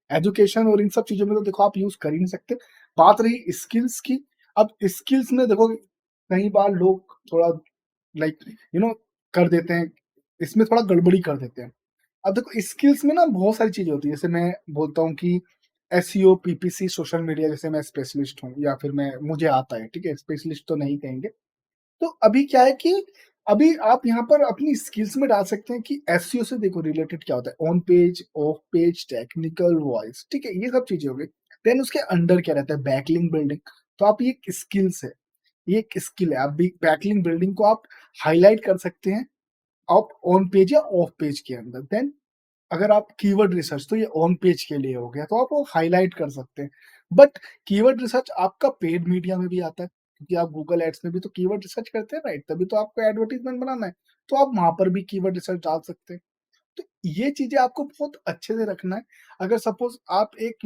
एजुकेशन और इन सब चीज़ों में तो देखो आप यूज़ कर ही नहीं सकते। बात रही स्किल्स की, अब स्किल्स में देखो कई बार लोग थोड़ा लाइक यू नो कर देते हैं, इसमें थोड़ा गड़बड़ी कर देते हैं। अब देखो स्किल्स में ना बहुत सारी चीज़ें होती हैं, जैसे मैं बोलता हूँ कि एसईओ, पीपीसी, सोशल मीडिया, जैसे मैं स्पेशलिस्ट हूँ या फिर मैं मुझे आता है, ठीक है? स्पेशलिस्ट तो नहीं कहेंगे। तो अभी क्या है कि अभी आप यहाँ पर अपनी स्किल्स में डाल सकते हैं कि एसईओ से देखो रिलेटेड क्या होता है, on page, of page, technical, voice, ठीक है? ये सब चीज़ें हो गई। देन उसके अंडर क्या रहता है, बैकलिंक बिल्डिंग। तो आप ये एक स्किल्स है, ये एक स्किल है। आप भी बैकलिंक बिल्डिंग को आप हाइलाइट कर सकते हैं, आप ऑन पेज या ऑफ पेज के अंदर। देन अगर आप कीवर्ड रिसर्च, तो ये ऑन पेज के लिए हो गया, तो आप वो हाइलाइट कर सकते हैं। बट कीवर्ड रिसर्च आपका पेड मीडिया में भी आता है, क्योंकि आप गूगल एड्स में भी तो कीवर्ड रिसर्च करते हैं, राइट? तभी तो आपको एडवर्टाइज़मेंट बनाना है, तो आप वहाँ पर भी कीवर्ड रिसर्च डाल सकते हैं। तो ये चीज़ें आपको बहुत अच्छे से रखना है। अगर सपोज़ आप एक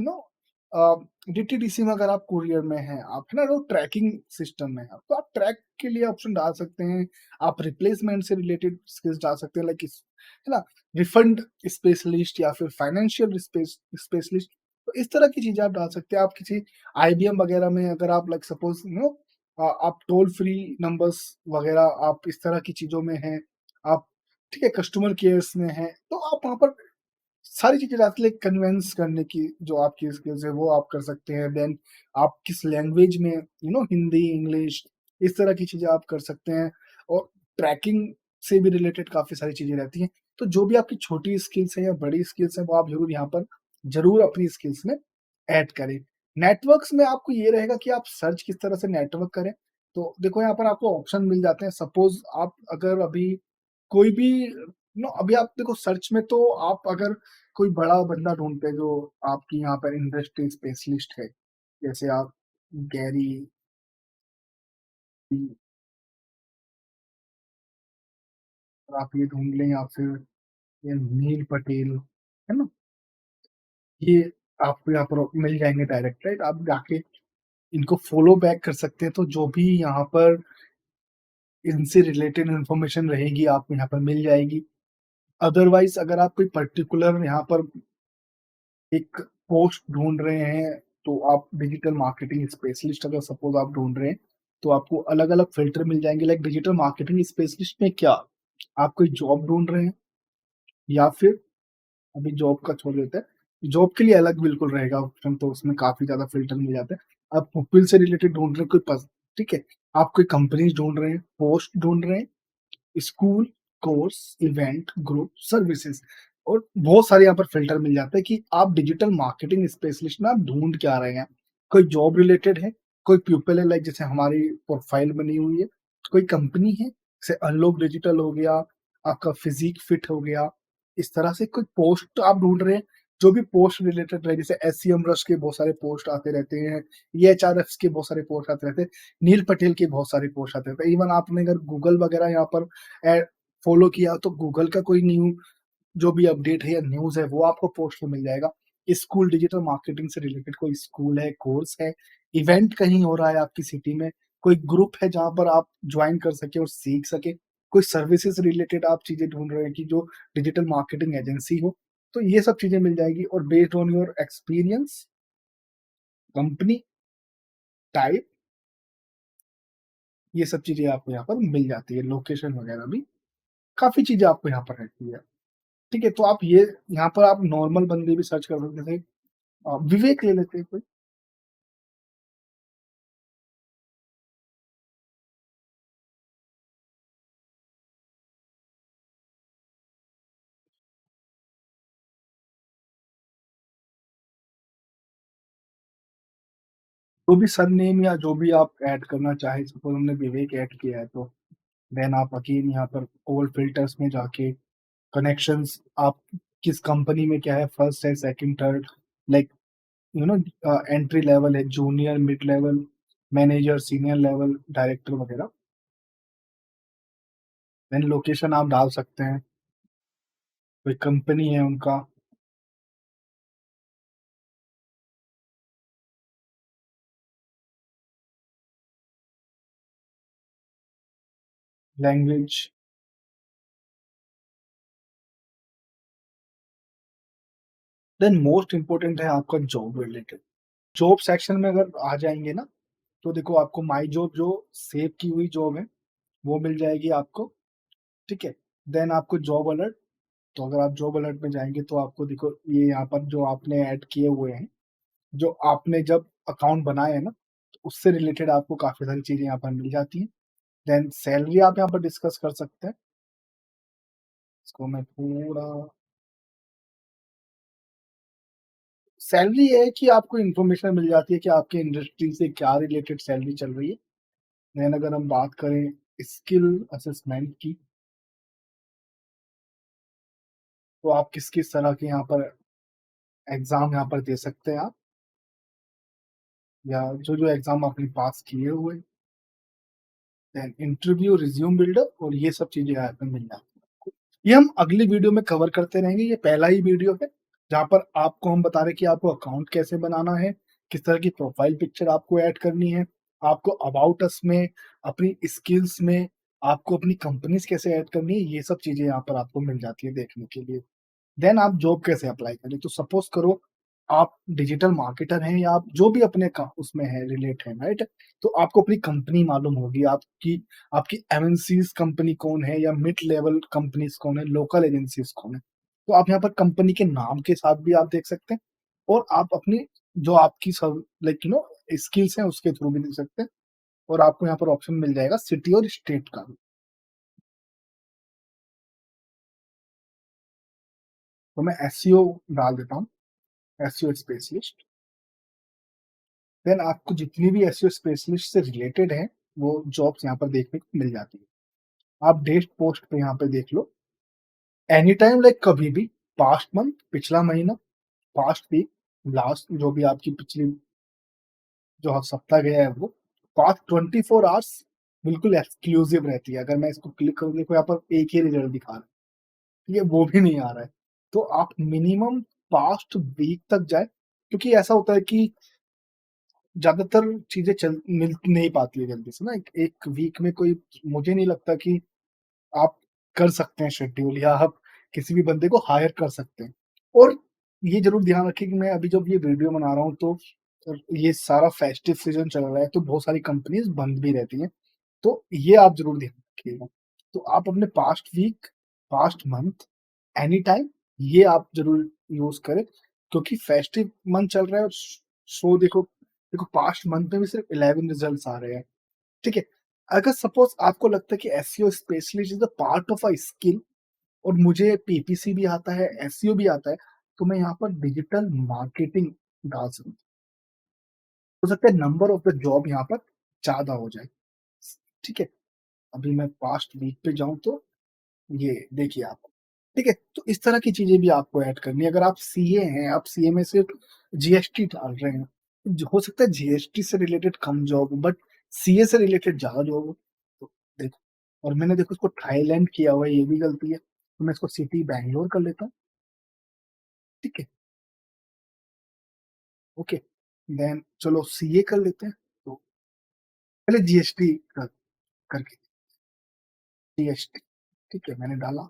अ, डीटीडीसी में अगर आप कुरियर में हैं, आप है ना, वो ट्रैकिंग सिस्टम में हैं, तो आप ट्रैक के लिए ऑप्शन डाल सकते हैं। आप रिप्लेसमेंट से रिलेटेड स्किल्स डाल सकते हैं, लाइक इस है ना, रिफंड स्पेशलिस्ट या फिर फाइनेंशियल स्पेशलिस्ट। तो इस तरह की चीज़ें आप डाल सकते हैं। आप किसी आईबीएम वगैरह में अगर आप लाइक सपोज़ आप टोल फ्री नंबर्स वगैरह आप इस तरह की चीज़ों में हैं, आप ठीक है, कस्टमर केयर्स में हैं, तो आप वहाँ पर सारी चीज़ें आती है कन्विंस करने की जो आपकी स्किल्स है वो आप कर सकते हैं। देन आप किस लैंग्वेज में हिंदी, इंग्लिश इस तरह की चीज़ें आप कर सकते हैं और ट्रैकिंग से भी रिलेटेड काफ़ी सारी चीज़ें रहती हैं। तो जो भी आपकी छोटी स्किल्स है या बड़ी स्किल्स है वो आप ज़रूर यहाँ पर ज़रूर अपनी स्किल्स में ऐड करें। नेटवर्क्स में आपको ये रहेगा कि आप सर्च किस तरह से नेटवर्क करें। तो देखो यहाँ पर आपको ऑप्शन मिल जाते हैं। सपोज़ आप अगर अभी कोई भी अभी आप देखो सर्च में तो आप अगर कोई बड़ा बंदा ढूँढते हैं जो आपकी यहाँ पर इंडस्ट्री स्पेशलिस्ट है, जैसे आप गैरी वी और आप ये ढूँढ लें या फिर ये नील पटेल, है ना? ये आपको यहाँ पर मिल जाएँगे डायरेक्ट राइट? आप जाके इनको फ़ॉलो बैक कर सकते हैं, तो जो भी यहाँ पर इनसे रिलेटेड इन्फॉर्मेशन रहेगी आपको यहाँ पर मिल जाएगी। अदरवाइज़ अगर आप कोई पर्टिकुलर यहाँ पर एक पोस्ट ढूँढ रहे हैं, तो आप डिजिटल मार्केटिंग स्पेशलिस्ट अगर सपोज़ आप ढूँढ रहे हैं, तो आपको अलग-अलग फ़िल्टर मिल जाएँगे लाइक डिजिटल मार्केटिंग स्पेशलिस्ट में क्या? आप कोई जॉब ढूँढ रहे हैं या फिर अभी जॉब का छोड़ देते हैं, जॉब के लिए अलग बिल्कुल रहेगा ऑप्शन तो उसमें काफ़ी ज़्यादा फ़िल्टर मिल जाते हैं। आप प्रोफ़ाइल से रिलेटेड ढूँढ रहे हैं कोई पस ठीक है? आप कोई कंपनीज़ ढूँढ रहे हैं, पोस्ट ढूँढ रहे हैं school, course, event, group, services और बहुत सारे यहाँ पर फ़िल्टर मिल जाते हैं कि आप डिजिटल मार्केटिंग स्पेशलिस्ट में आप ढूँढ क्या रहे हैं। कोई जॉब रिलेटेड है, कोई पीपल है लाइक जैसे हमारी प्रोफ़ाइल बनी हुई है, कोई कंपनी है, जैसे अनलॉक डिजिटल हो गया, आपका फिज़ीक फिट हो गया, इस तरह से कोई पोस्ट आप ढूँढ रहे हैं, जो भी पोस्ट रिलेटेड रहे जैसे एसईएमrush के बहुत सारे पोस्ट आते रहते हैं, एचआरएफ्स के बहुत सारे पोस्ट आते रहते हैं, नील पटेल के बहुत सारे पोस्ट आते रहते हैं। इवन आपने अगर गूगल वगैरह यहाँ पर ए फॉलो किया तो गूगल का कोई न्यू जो भी अपडेट है या न्यूज़ है वो आपको पोस्ट में मिल जाएगा। स्कूल डिजिटल मार्केटिंग से रिलेटेड कोई स्कूल है, कोर्स है, इवेंट कहीं हो रहा है आपकी सिटी में, कोई ग्रुप है जहाँ पर आप जॉइन कर सकें और सीख सकें, कोई सर्विसेज़ रिलेटेड आप चीज़ें ढूँढ रहे हैं कि जो डिजिटल मार्केटिंग एजेंसी हो, तो ये सब चीज़ें मिल जाएगी और based on your experience, company, type ये सब चीज़ें आपको यहाँ पर मिल जाती है, लोकेशन वगैरह भी, काफ़ी चीज़ें आपको यहाँ पर रहती है। ठीक है, तो आप ये यहाँ पर आप नॉर्मल बंदे भी सर्च कर सकते थे। विवेक ले लेते हैं कोई, जो भी सरनेम या जो भी आप ऐड करना चाहें, सपोज़ हमने विवेक ऐड किया है तो देन आप अगेन यहाँ पर ऑल फ़िल्टर्स में जाके कनेक्शंस आप किस कंपनी में क्या है, फर्स्ट है, second, third like entry level है, junior, mid level, manager, senior level, director वगैरह। देन लोकेशन आप डाल सकते हैं, कोई कंपनी है उनका, लैंग्वेज, देन मोस्ट इम्पोर्टेंट है आपका जॉब रिलेटेड। जॉब सेक्शन में अगर आ जाएँगे ना, तो देखो आपको माई जॉब जो सेव की हुई जॉब है, वो मिल जाएगी आपको, ठीक है? देन आपको जॉब अलर्ट, तो अगर आप जॉब अलर्ट में जाएँगे तो आपको देखो ये यहाँ पर जो आपने ऐड किए हुए हैं, जो आपने जब अकाउंट बनाए हैं ना, तो उससे रिलेटेड आपको काफ़ी सारी चीज़ें यहाँ पर मिल जाती हैं। देन सैलरी आप यहाँ पर डिस्कस कर सकते हैं। इसको मैं थोड़ा सैलरी ये है कि आपको इन्फॉर्मेशन मिल जाती है कि आपके इंडस्ट्री से क्या रिलेटेड सैलरी चल रही है। देन अगर हम बात करें स्किल असेसमेंट की, तो आप किस-किस तरह के यहाँ पर एग्ज़ाम यहाँ पर दे सकते हैं आप या जो-जो एग्ज़ाम आपने पास किए हुए, देन इंटरव्यू, रिज़्यूम बिल्डअप और ये सब चीज़ें यहाँ पे मिल जाती हैं आपको। ये हम अगली वीडियो में कवर करते रहेंगे, ये पहला ही वीडियो है, जहाँ पर आपको हम बता रहे हैं कि आपको अकाउंट कैसे बनाना है, किस तरह की प्रोफ़ाइल पिक्चर आपको ऐड करनी है, आपको अबाउट अस में, अपनी स्किल्स में, आपको अपनी कंपनीज़ कैसे ऐड करनी है, ये सब चीज़ें यहाँ पर आपको मिल जाती है देखने के लिए। देन आप जॉब कैसे अप्लाई करें, तो सपोज़ करो आप डिजिटल मार्केटर हैं या आप जो भी अपने का उसमें है रिलेट है, राइट? तो आपको अपनी कंपनी मालूम होगी, आपकी आपकी एमएनसीज़ कंपनी कौन है या मिड लेवल कंपनीज़ कौन है, लोकल एजेंसीज़ कौन है। तो आप यहाँ पर कंपनी के नाम के साथ भी आप देख सकते हैं और आप अपनी जो आपकी सब लाइक स्किल्स हैं उसके थ्रू भी देख सकते हैं और आपको यहाँ पर ऑप्शन मिल जाएगा सिटी और स्टेट का भी। तो मैं एसईओ डाल देता हूँ, एसईओ स्पेशलिस्ट। देन आपको जितनी भी एसईओ स्पेशलिस्ट से रिलेटेड है, वो जॉब्स यहाँ पर देखने को मिल जाती है। आप डेट पोस्ट पे यहाँ पे देख लो, एनी टाइम लाइक कभी भी, पास्ट मंथ, पिछला महीना, पास्ट वीक, लास्ट जो भी आपकी पिछली जो सप्ताह गया है वो, पास्ट 24 आवर्स बिल्कुल एक्सक्लूसिव रहती है। अगर मैं इसको क्लिक करूँ, देखो यहाँ पर एक ही रिजल्ट दिखा रहा है, ठीक है? वो भी नहीं आ रहा है। तो आप मिनिमम पास्ट वीक तक जाएँ, क्योंकि ऐसा होता है कि ज़्यादातर चीज़ें चल मिल नहीं पाती है जल्दी से ना। एक एक वीक में कोई, मुझे नहीं लगता कि आप कर सकते हैं शेड्यूल या आप किसी भी बंदे को हायर कर सकते हैं। और ये ज़रूर ध्यान रखें कि मैं अभी जब ये वीडियो बना रहा हूँ तो ये सारा फेस्टिव सीज़न चल रहा है, तो बहुत सारी कंपनीज़ बंद भी रहती हैं। तो ये आप ज़रूर ध्यान रखिएगा। तो आप अपने past week, past month, any time ये आप ज़रूर यूज़ करें, क्योंकि फेस्टिव मंथ चल रहा है और सो देखो देखो पास्ट मंथ में भी सिर्फ 11 रिजल्ट्स आ रहे हैं, ठीक है? अगर सपोज़ आपको लगता है कि SEO specialist is a part of a skill और मुझे पीपीसी भी आता है, एसईओ भी आता है, तो मैं यहाँ पर डिजिटल मार्केटिंग डाल सकता हूँ। हो सकता है नंबर ऑफ द जॉब यहाँ पर ज़्यादा हो जाए, ठीक है? अभी मैं पास्ट वीक पे जाऊँ तो ये देखिए आप, ठीक है? तो इस तरह की चीज़ें भी आपको ऐड करनी है। अगर आप सीए हैं, आप सीए में सिर्फ जीएसटी डाल रहे हैं, हो सकता है जीएसटी से रिलेटेड कम जॉब हो, बट सीए से रिलेटेड ज़्यादा जॉब हो। तो देखो, और मैंने देखो इसको थाईलैंड किया हुआ है, ये भी गलती है। तो मैं इसको सिटी बैंगलोर कर लेता हूँ, ठीक है? ओके, देन चलो सीए कर लेते हैं। तो पहले जीएसटी करके, जीएसटी, ठीक है, मैंने डाला।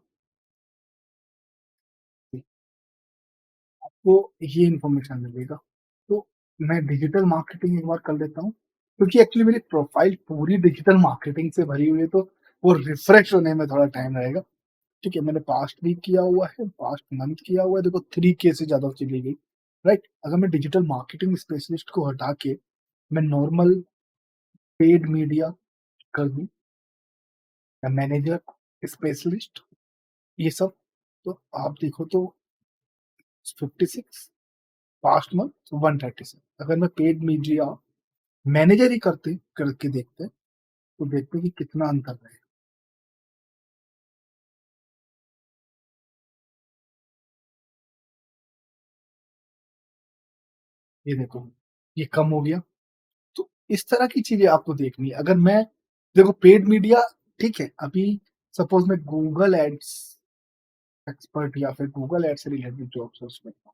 आपको ये इन्फॉर्मेशन मिलेगा। तो मैं डिजिटल मार्केटिंग एक बार कर लेता हूँ, क्योंकि एक्चुअली मेरी प्रोफाइल पूरी डिजिटल मार्केटिंग से भरी हुई है, तो वो रिफ्रेश होने में थोड़ा टाइम लगेगा। ठीक है, मैंने पास्ट वीक किया हुआ है, पास्ट मंथ किया हुआ है, देखो 3K से ज़्यादा चली गई, राइट? अगर मैं डिजिटल मार्केटिंग स्पेशलिस्ट को हटा के मैं नॉर्मल पेड मीडिया कर दूँ या मैनेजर स्पेशलिस्ट, ये सब, तो आप देखो तो 56, पास्ट मंथ 137। अगर मैं पेड मीडिया मैनेजर ही करके देखते हैं, तो देखते हैं कि कितना अंतर रहेगा। ये देखो, ये कम हो गया। तो इस तरह की चीज़ें आपको देखनी है। अगर मैं देखो पेड मीडिया, ठीक है, अभी सपोज़ मैं गूगल एड्स एक्सपर्ट या फिर गूगल एड्स से रिलेटेड जॉब सर्च करता हूँ,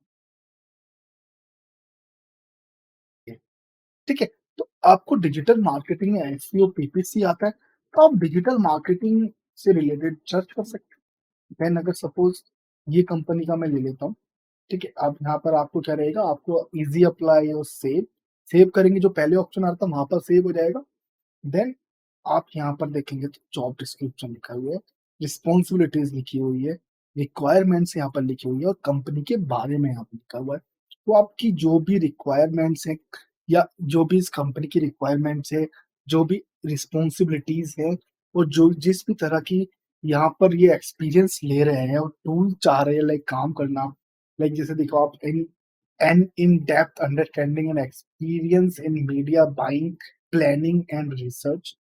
ठीक है? तो आपको डिजिटल मार्केटिंग या एसईओ, पीपीसी आता है, तो आप डिजिटल मार्केटिंग से रिलेटेड सर्च कर सकते हैं। देन अगर सपोज़ ये कंपनी का मैं ले लेता हूँ, ठीक है? अब यहाँ पर आपको क्या रहेगा, आपको ईज़ी अप्लाई और सेव, सेव करेंगे, जो पहले ऑप्शन आ रहा था वहाँ पर सेव हो जाएगा। देन आप यहाँ पर देखेंगे तो जॉब डिस्क्रिप्शन लिखा हुआ है, रिस्पॉन्सिबिलिटीज़ लिखी हुई है, रिक्वायरमेंट्स यहाँ पर लिखी हुई है और कंपनी के बारे में यहाँ पे लिखा हुआ है। तो आपकी जो भी रिक्वायरमेंट्स हैं या जो भी इस कंपनी की रिक्वायरमेंट्स है, जो भी रिस्पॉन्सिबिलिटीज़ हैं और जो जिस भी तरह की यहाँ पर ये एक्सपीरियंस ले रहे हैं और टूल चाह रहे हैं लाइक काम करना, लाइक जैसे देखो आप in an in depth understanding and experience in media buying, planning and research,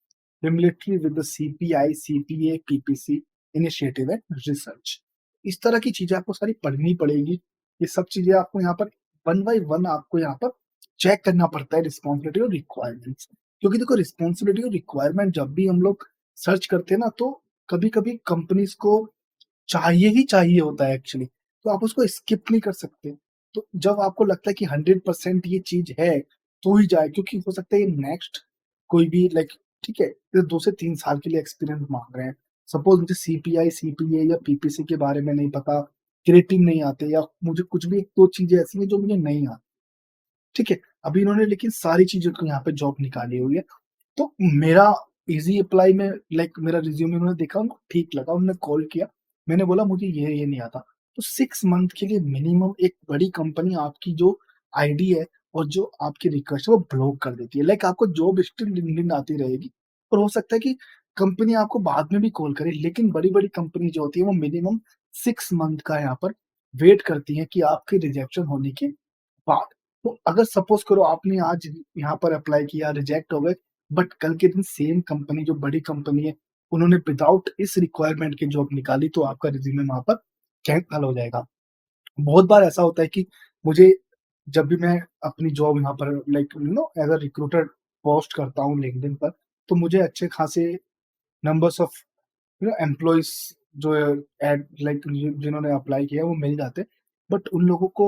similarly with the CPI, CPA, PPC initiative and research. इस तरह की चीज़ें आपको सारी पढ़नी पड़ेगी। ये सब चीज़ें आपको यहाँ पर वन बाय वन आपको यहाँ पर चेक करना पड़ता है, रिस्पॉन्सिबिलिटी और रिक्वायरमेंट्स। क्योंकि देखो रिस्पॉन्सिबिलिटी और रिक्वायरमेंट जब भी हम लोग सर्च करते हैं ना, तो कभी-कभी कंपनीज़ को चाहिए ही चाहिए होता है एक्चुअली, तो आप उसको स्किप नहीं कर सकते। तो जब आपको लगता है कि 100% ये चीज़ है, तो ही जाएँ, क्योंकि हो सकता है ये नेक्स्ट कोई भी लाइक, ठीक है, ये 2 से 3 साल के लिए एक्सपीरियंस माँग रहे हैं। सपोज़ मुझे सीपीआई, सीपीए या पीपीसी के बारे में नहीं पता, क्रिएटिव नहीं आते या मुझे कुछ भी 1-2 चीज़ें ऐसी हैं जो मुझे नहीं आती, ठीक है? अभी इन्होंने लेकिन सारी चीज़ों को यहाँ पे जॉब निकाली हुई है। तो मेरा ईज़ी अप्लाई में लाइक मेरा रिज़्यूमे उन्होंने देखा, उनको ठीक लगा, उन्होंने कॉल किया। मैंने बोला मुझे ये नहीं आता। तो 6 मंथ के लिए मिनिमम एक बड़ी कंपनी आपकी जो आईडी है और जो आपकी रिक्वेस्ट है वो ब्लॉक कर देती है। लाइक आपको जॉब स्टिल लिंक्डइन आती रहेगी और हो सकता है कि कंपनी आपको बाद में भी कॉल करे, लेकिन बड़ी-बड़ी कंपनी जो होती है वो मिनिमम 6 मंथ का यहाँ पर वेट करती है कि आपके रिजेक्शन होने के बाद। तो अगर सपोज़ करो आपने आज यहाँ पर अप्लाई किया, रिजेक्ट हो गए, बट कल के दिन सेम कंपनी जो बड़ी कंपनी है, उन्होंने विदाउट इस रिक्वायरमेंट की जॉब निकाली तो आपका रिज़्यूमे वहाँ पर कैंसल हो जाएगा। बहुत बार ऐसा होता है कि मुझे जब भी मैं अपनी जॉब यहाँ पर like as a recruiter post करता हूँ लिंक्डइन पर, तो मुझे अच्छे खासे नंबर्स ऑफ एम्प्लॉइज़ जो है एड लाइक जिन्होंने अप्लाई किया है वो मिल जाते हैं। बट उन लोगों को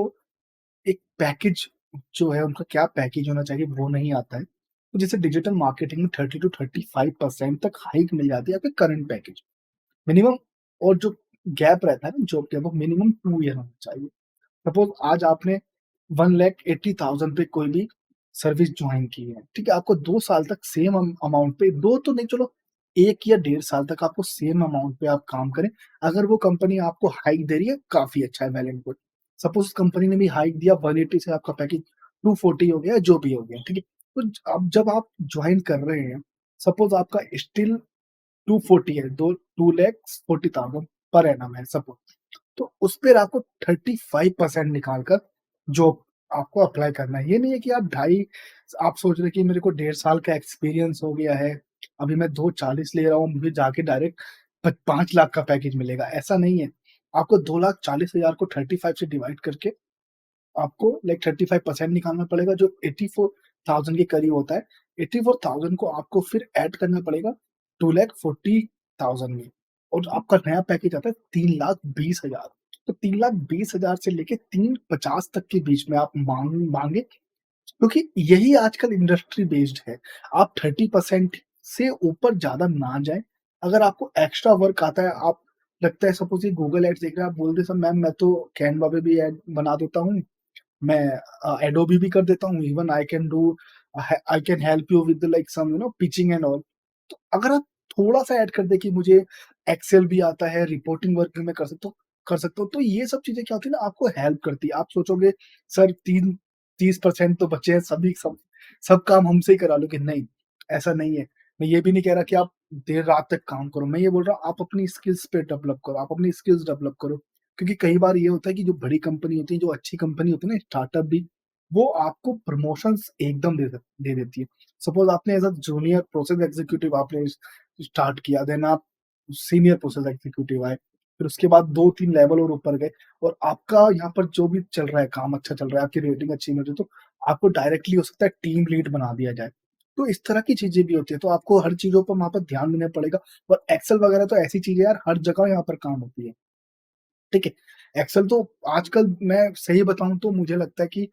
एक पैकेज जो है उनका क्या पैकेज होना चाहिए वो नहीं आता है। तो जैसे डिजिटल मार्केटिंग में 30 टू 35% तक हाइक मिल जाती है आपके करंट पैकेज मिनिमम, और जो गैप रहता है ना जॉब गैप वो मिनिमम 2 ईयर होना चाहिए। सपोज़ आज आपने 1,80,000 पे कोई भी सर्विस जॉइन की है, ठीक है? आपको 2 साल तक सेम अमाउंट पे 2 तो नहीं चलो 1 या डेढ़ साल तक आपको सेम अमाउंट पे आप काम करें। अगर वो कंपनी आपको हाइक दे रही है, काफ़ी अच्छा है, well and good. Suppose company ने भी हाइक दिया 180 से आपका पैकेज 240 हो गया, जो भी हो गया, ठीक है? तो अब जब आप जॉइन कर रहे हैं, सपोज़ आपका स्टिल 240 है, दो 2,40,000 पर एनम है सपोज़। तो उस पे आपको 35% निकाल कर जॉब आपको अप्लाई करना है। ये नहीं है कि आप सोच रहे हैं कि मेरे को डेढ़ साल का एक्सपीरियंस हो गया है, अभी मैं 2,40,000 ले रहा हूँ, मुझे जाके डायरेक्ट 5 लाख का पैकेज मिलेगा, ऐसा नहीं है। आपको 2,40,000 को 35 से डिवाइड करके आपको लाइक 35% निकालना पड़ेगा जो 84,000 के करीब होता है। 84,000 को आपको फिर ऐड करना पड़ेगा 2,40,000 में, और आपका नया पैकेज आता है 3,20,000। तो 3,20,000 से लेके 3,50 तक के बीच में आप माँगे, क्योंकि यही आजकल इंडस्ट्री बेस्ड है। आप 30% से ऊपर ज़्यादा ना जाएँ। अगर आपको एक्स्ट्रा वर्क आता है, आप लगता है सपोज़ ये गूगल एड्स देख रहे हैं, आप बोल दें सर मैम मैं तो कैनवा पे भी एड बना देता हूँ, मैं एडोबी भी कर देता हूँ, even I can help you with like some pitching and all. तो अगर आप थोड़ा-सा ऐड कर दें कि मुझे एक्सेल भी आता है, रिपोर्टिंग वर्क भी मैं कर सकता हूँ, तो ये सब चीज़ें क्या होती है ना आपको हेल्प करती है। आप सोचोगे सर 30% तो बचे हैं, सभी सब काम हमसे ही करा लोगे, नहीं, ऐसा नहीं है। मैं ये भी नहीं कह रहा कि आप देर रात तक काम करो, मैं ये बोल रहा हूँ आप अपनी स्किल्स पे डेवलप करो, आप अपनी स्किल्स डेवलप करो। क्योंकि कई बार ये होता है कि जो बड़ी कंपनी होती है, जो अच्छी कंपनी होती है ना स्टार्टअप भी, वो आपको प्रमोशंस एकदम दे देती है। सपोज़ आपने as a junior process executive आपने स्टार्ट किया, देन आप सीनियर प्रोसेस एग्ज़ीक्यूटिव आए, फिर उसके बाद 2-3 लेवल और ऊपर गए और आपका यहाँ पर जो भी चल रहा है, काम अच्छा चल रहा है, आपकी रेटिंग अच्छी मिल रही है, तो आपको डायरेक्टली हो सकता है टीम लीड बना दिया जाए। तो इस तरह की चीज़ें भी होती है, तो आपको हर चीज़ों पर वहाँ पर ध्यान देना पड़ेगा, और एक्सेल वगैरह तो ऐसी चीज़ है यार हर जगह यहाँ पर काम होती है। ठीक है। एक्सेल तो आजकल मैं सही बताऊँ तो मुझे लगता है कि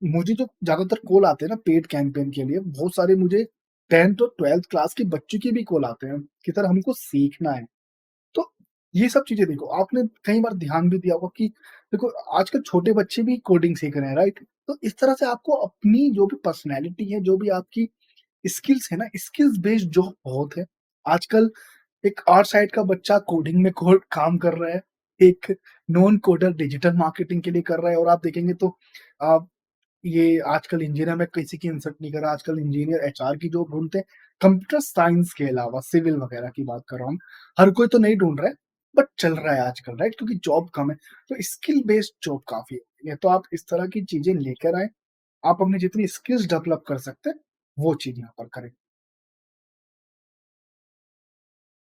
मुझे जो ज़्यादातर कॉल आते हैं ना पेड कैंपेन के लिए, बहुत सारे मुझे 10th और 12th क्लास के बच्चों के भी कॉल आते हैं कि सर हमको सीखना है। तो ये सब चीज़ें देखो, आपने कई बार ध्यान भी दिया होगा कि देखो आजकल छोटे बच्चे भी कोडिंग सीख रहे हैं, राइट? तो इस तरह से आपको अपनी जो भी पर्सनैलिटी है, जो भी आपकी स्किल्स है ना, स्किल्स बेस्ड जॉब बहुत है। आजकल एक आर्ट साइड का बच्चा कोडिंग में कोड काम कर रहा है, एक नॉन कोडर डिजिटल मार्केटिंग के लिए कर रहा है, और आप देखेंगे तो अ, ये आजकल इंजीनियर में किसी की इंसल्ट नहीं कर रहा, आजकल इंजीनियर एचआर की जॉब ढूँढते हैं। कंप्यूटर साइंस के अलावा सिविल वगैरह की बात कर रहा हूँ। हर कोई तो नहीं ढूँढ रहा है, बट चल रहा है आजकल, राइट? क्योंकि जॉब कम है, तो स्किल बेस्ड जॉब काफ़ी होती है। तो आप इस तरह की चीज़ें लेकर आएँ, आप अपनी जितनी स्किल्स डेवलप कर सकते हैं, वो चीज़ यहाँ पर करें।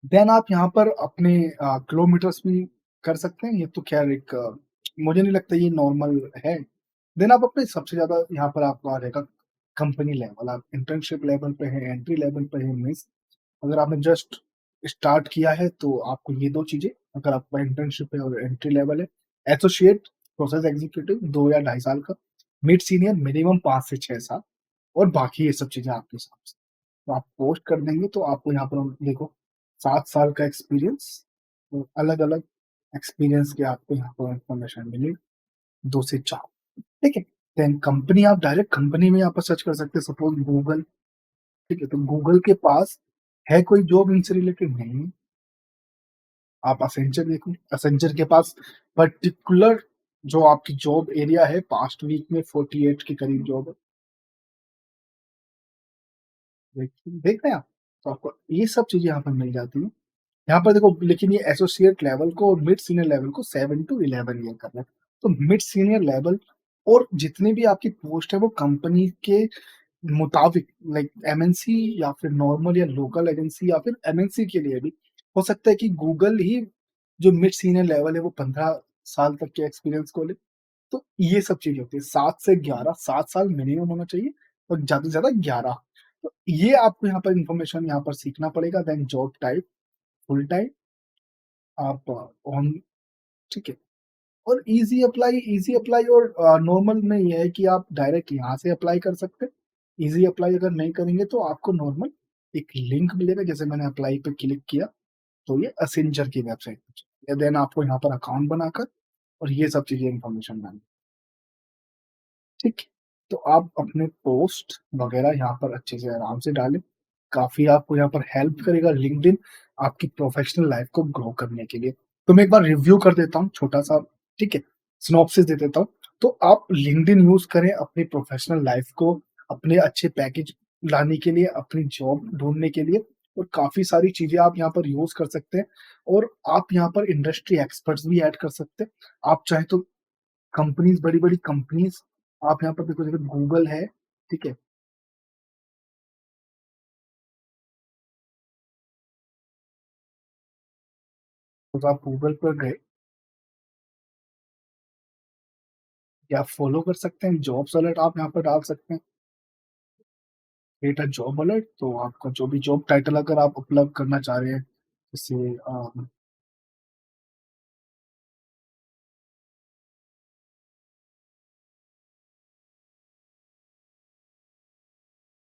देन आप यहाँ पर अपने किलोमीटर्स भी कर सकते हैं, ये तो ख़ैर एक मुझे नहीं लगता ये नॉर्मल है। देन आप अपने सबसे ज़्यादा यहाँ पर आपका आ जाएगा कंपनी लेवल, आप इंटर्नशिप लेवल पे हैं, एंट्री लेवल पे हैं, मीन्स अगर आपने जस्ट स्टार्ट किया है तो आपको ये 2 चीज़ें, अगर आपका इंटर्नशिप है और एंट्री लेवल है, एसोसिएट, प्रोसेस एग्ज़ीक्यूटिव 2 या ढाई साल का, मिड सीनियर मिनिमम 5 से 6 साल, और बाकी ये सब चीज़ें आपके हिसाब से। तो आप पोस्ट कर देंगे तो आपको यहाँ पर हम देखो 7 साल का एक्सपीरियंस, अलग-अलग एक्सपीरियंस की आपको यहाँ पर इन्फॉर्मेशन मिली 2 से 4, ठीक है? देन कंपनी आप डायरेक्ट कंपनी में यहाँ पर सर्च कर सकते हैं, सपोज़ गूगल, ठीक है? तो गूगल के पास है कोई जॉब इनसे रिलेटेड? नहीं। आप असेंचर देखो, असेंचर के पास पर्टिकुलर जो आपकी जॉब एरिया है पास्ट वीक में 48 के करीब जॉब है। देख रहे हैं आप? तो आपको ये सब चीज़ें यहाँ पर मिल जाती हैं। यहाँ पर देखो लेकिन ये एसोसिएट लेवल को और मिड सीनियर लेवल को 7 टू 11 ईयर करना है। तो मिड सीनियर लेवल और जितनी भी आपकी पोस्ट है वो कंपनी के मुताबिक लाइक एमएनसी या फिर नॉर्मल या लोकल एजेंसी या फिर एमएनसी के लिए भी हो सकता है कि गूगल ही जो मिड सीनियर लेवल है वो 15 साल तक के एक्सपीरियंस को ले। तो ये सब चीज़ें होती है 7 से 11, 7 साल मिनिमम होना चाहिए और ज़्यादा से ज़्यादा 11। तो ये आपको यहाँ पर इन्फॉर्मेशन यहाँ पर सीखना पड़ेगा। Then job type full time आप ऑन, ठीक है? और ईज़ी अप्लाई और नॉर्मल में ये है कि आप डायरेक्ट यहाँ से अप्लाई कर सकते हैं। ईज़ी अप्लाई अगर नहीं करेंगे तो आपको नॉर्मल एक लिंक मिलेगा, जैसे मैंने अप्लाई पे क्लिक किया, तो ये असेंचर की वेबसाइट पे चला गया। देन आपको यहाँ पर अकाउंट बनाकर और ये सब चीज़ें इन्फॉर्मेशन डालनी, ठीक है? तो आप अपने पोस्ट वगैरह यहाँ पर अच्छे से आराम से डालें। काफ़ी आपको यहाँ पर हेल्प करेगा लिंक्डइन आपकी प्रोफ़ेशनल लाइफ़ को ग्रो करने के लिए। तो मैं एक बार रिव्यू कर देता हूँ छोटा-सा, ठीक है? सिनॉप्सिस दे देता हूँ। तो आप लिंक्डइन यूज़ करें अपनी प्रोफ़ेशनल लाइफ़ को अपने अच्छे पैकेज लाने के लिए, अपनी जॉब ढूँढने के लिए और काफ़ी सारी चीज़ें आप यहाँ पर यूज़ कर सकते हैं और आप यहाँ पर इंडस्ट्री एक्सपर्ट्स भी ऐड कर सकते हैं। आप चाहें तो कंपनीज़, बड़ी-बड़ी कंपनीज़ आप यहाँ पर देखो, जैसे गूगल है, ठीक है? तो आप गूगल पर गए या फॉलो कर सकते हैं, जॉब्स अलर्ट आप यहाँ पर डाल सकते हैं, क्रिएट अ जॉब अलर्ट, तो आपका जो भी जॉब टाइटल अगर आप उपलब्ध करना चाह रहे हैं, जैसे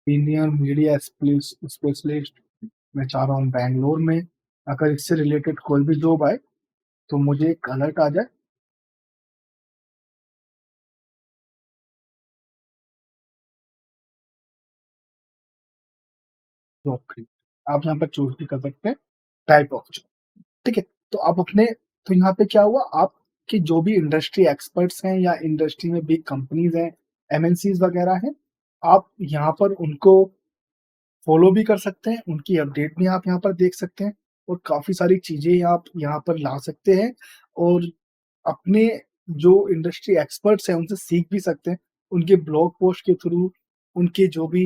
सीनियर मीडिया स्पेशलिस्ट मैं चाह रहा हूँ बैंगलोर में, अगर इससे रिलेटेड कोई भी जॉब आए, तो मुझे एक अलर्ट आ जाए, जॉब के। आप यहाँ पर चूज़ भी कर सकते हैं, टाइप ऑफ जॉब, ठीक है? तो आप अपने तो यहाँ पे क्या हुआ, आपके जो भी इंडस्ट्री एक्सपर्ट्स हैं या इंडस्ट्री में बिग कंपनीज़ हैं, एमएनसीज़ वगैरह हैं, आप यहाँ पर उनको फ़ॉलो भी कर सकते हैं, उनकी अपडेट भी आप यहाँ पर देख सकते हैं और काफ़ी सारी चीज़ें आप यहाँ पर ला सकते हैं और अपने जो इंडस्ट्री एक्सपर्ट्स हैं, उनसे सीख भी सकते हैं। उनके ब्लॉग पोस्ट के थ्रू, उनके जो भी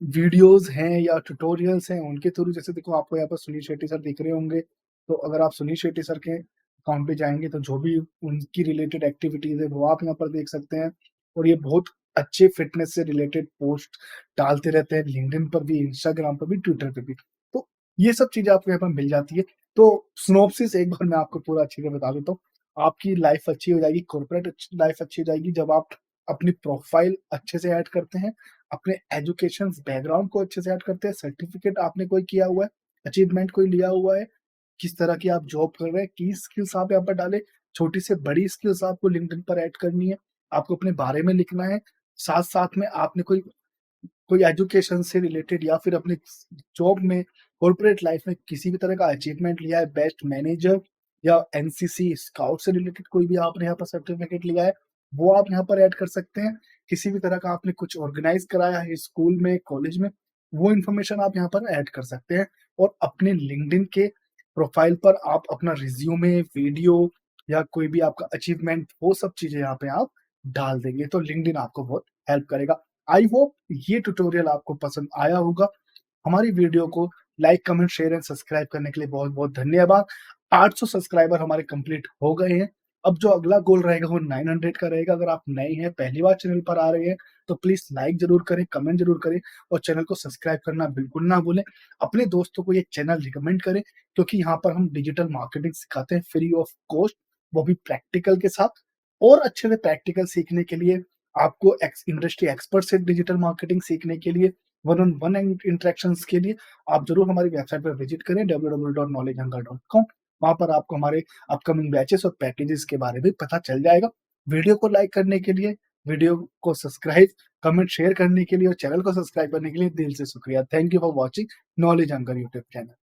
वीडियोज़ हैं या ट्यूटोरियल्स हैं, उनके थ्रू, जैसे देखो आपको यहाँ पर सुनील शेट्टी सर दिख रहे होंगे, तो अगर आप सुनील शेट्टी सर के अकाउंट पे जाएँगे, तो जो भी उनकी रिलेटेड एक्टिविटीज़ है, वो आप यहाँ पर देख सकते हैं और ये बहुत अच्छे फ़िटनेस से रिलेटेड पोस्ट डालते रहते हैं, लिंक्डइन पर भी, इंस्टाग्राम पर भी, ट्विटर पे भी। तो ये सब चीज़ें आपको यहाँ पर मिल जाती है। तो सिनॉप्सिस एक बार मैं आपको पूरा अच्छे से बता देता हूँ। आपकी लाइफ़ अच्छी हो जाएगी, कॉर्पोरेट लाइफ़ अच्छी हो जाएगी जब आप अपनी प्रोफ़ाइल अच्छे से ऐड करते हैं, अपने एजुकेशंस बैकग्राउंड को अच्छे से ऐड करते हैं, सर्टिफ़िकेट आपने कोई किया हुआ है, अचीवमेंट कोई लिया हुआ है, किस तरह की आप जॉब कर रहे हैं, की स्किल्स आप यहाँ पर डालें, छोटी से बड़ी स्किल्स आपको लिंक्डइन पर ऐड करनी है, आपको अपने बारे में लिखना है, साथ-साथ में आपने कोई कोई एजुकेशन से रिलेटेड या फिर अपनी जॉब में कॉर्पोरेट लाइफ में किसी भी तरह का अचीवमेंट लिया है, बेस्ट मैनेजर या एनसीसी स्काउट से रिलेटेड कोई भी आपने यहाँ पर सर्टिफिकेट लिया है, वो आप यहाँ पर ऐड कर सकते हैं। किसी भी तरह का आपने कुछ ऑर्गेनाइज कराया है स्कूल में, कॉलेज में, वो इन्फॉर्मेशन आप यहाँ पर ऐड कर सकते हैं और अपने लिंक्डइन के प्रोफाइल पर आप अपना रिज्यूमे, वीडियो या कोई भी आपका अचीवमेंट, वो सब चीजें यहाँ पे आप डाल देंगे, तो लिंक्डइन आपको बहुत हेल्प करेगा। आई होप ये ट्यूटोरियल आपको पसंद आया होगा। हमारी वीडियो को like, comment, share and subscribe करने के लिए बहुत-बहुत धन्यवाद। 800 सब्सक्राइबर हमारे कंप्लीट हो गए हैं। अब जो अगला गोल रहेगा वो 900 का रहेगा। अगर आप नए हैं, पहली बार चैनल पर आ रहे हैं, तो प्लीज़ लाइक ज़रूर करें, कमेंट ज़रूर करें और चैनल को सब्सक्राइब करना बिल्कुल ना भूलें। अपने दोस्तों को ये चैनल रिकमेंड करें क्योंकि यहाँ पर हम डिजिटल मार्केटिंग सिखाते हैं फ्री ऑफ कॉस्ट, वो भी प्रैक्टिकल के साथ। और अच्छे से प्रैक्टिकल सीखने के लिए आपको इंडस्ट्री एक्सपर्ट से डिजिटल मार्केटिंग सीखने के लिए, वन ऑन वन इंटरेक्शंस के लिए आप ज़रूर हमारी वेबसाइट पर विजिट करें www.knowledgehunger.com। वहाँ पर आपको हमारे अपकमिंग बैचेस और पैकेजेस के बारे में पता चल जाएगा। वीडियो को लाइक करने के लिए, वीडियो को सब्सक्राइब, कमेंट, शेयर करने के लिए और चैनल को सब्सक्राइब करने के लिए दिल से शुक्रिया। Thank you for watching knowledge anchor YouTube channel.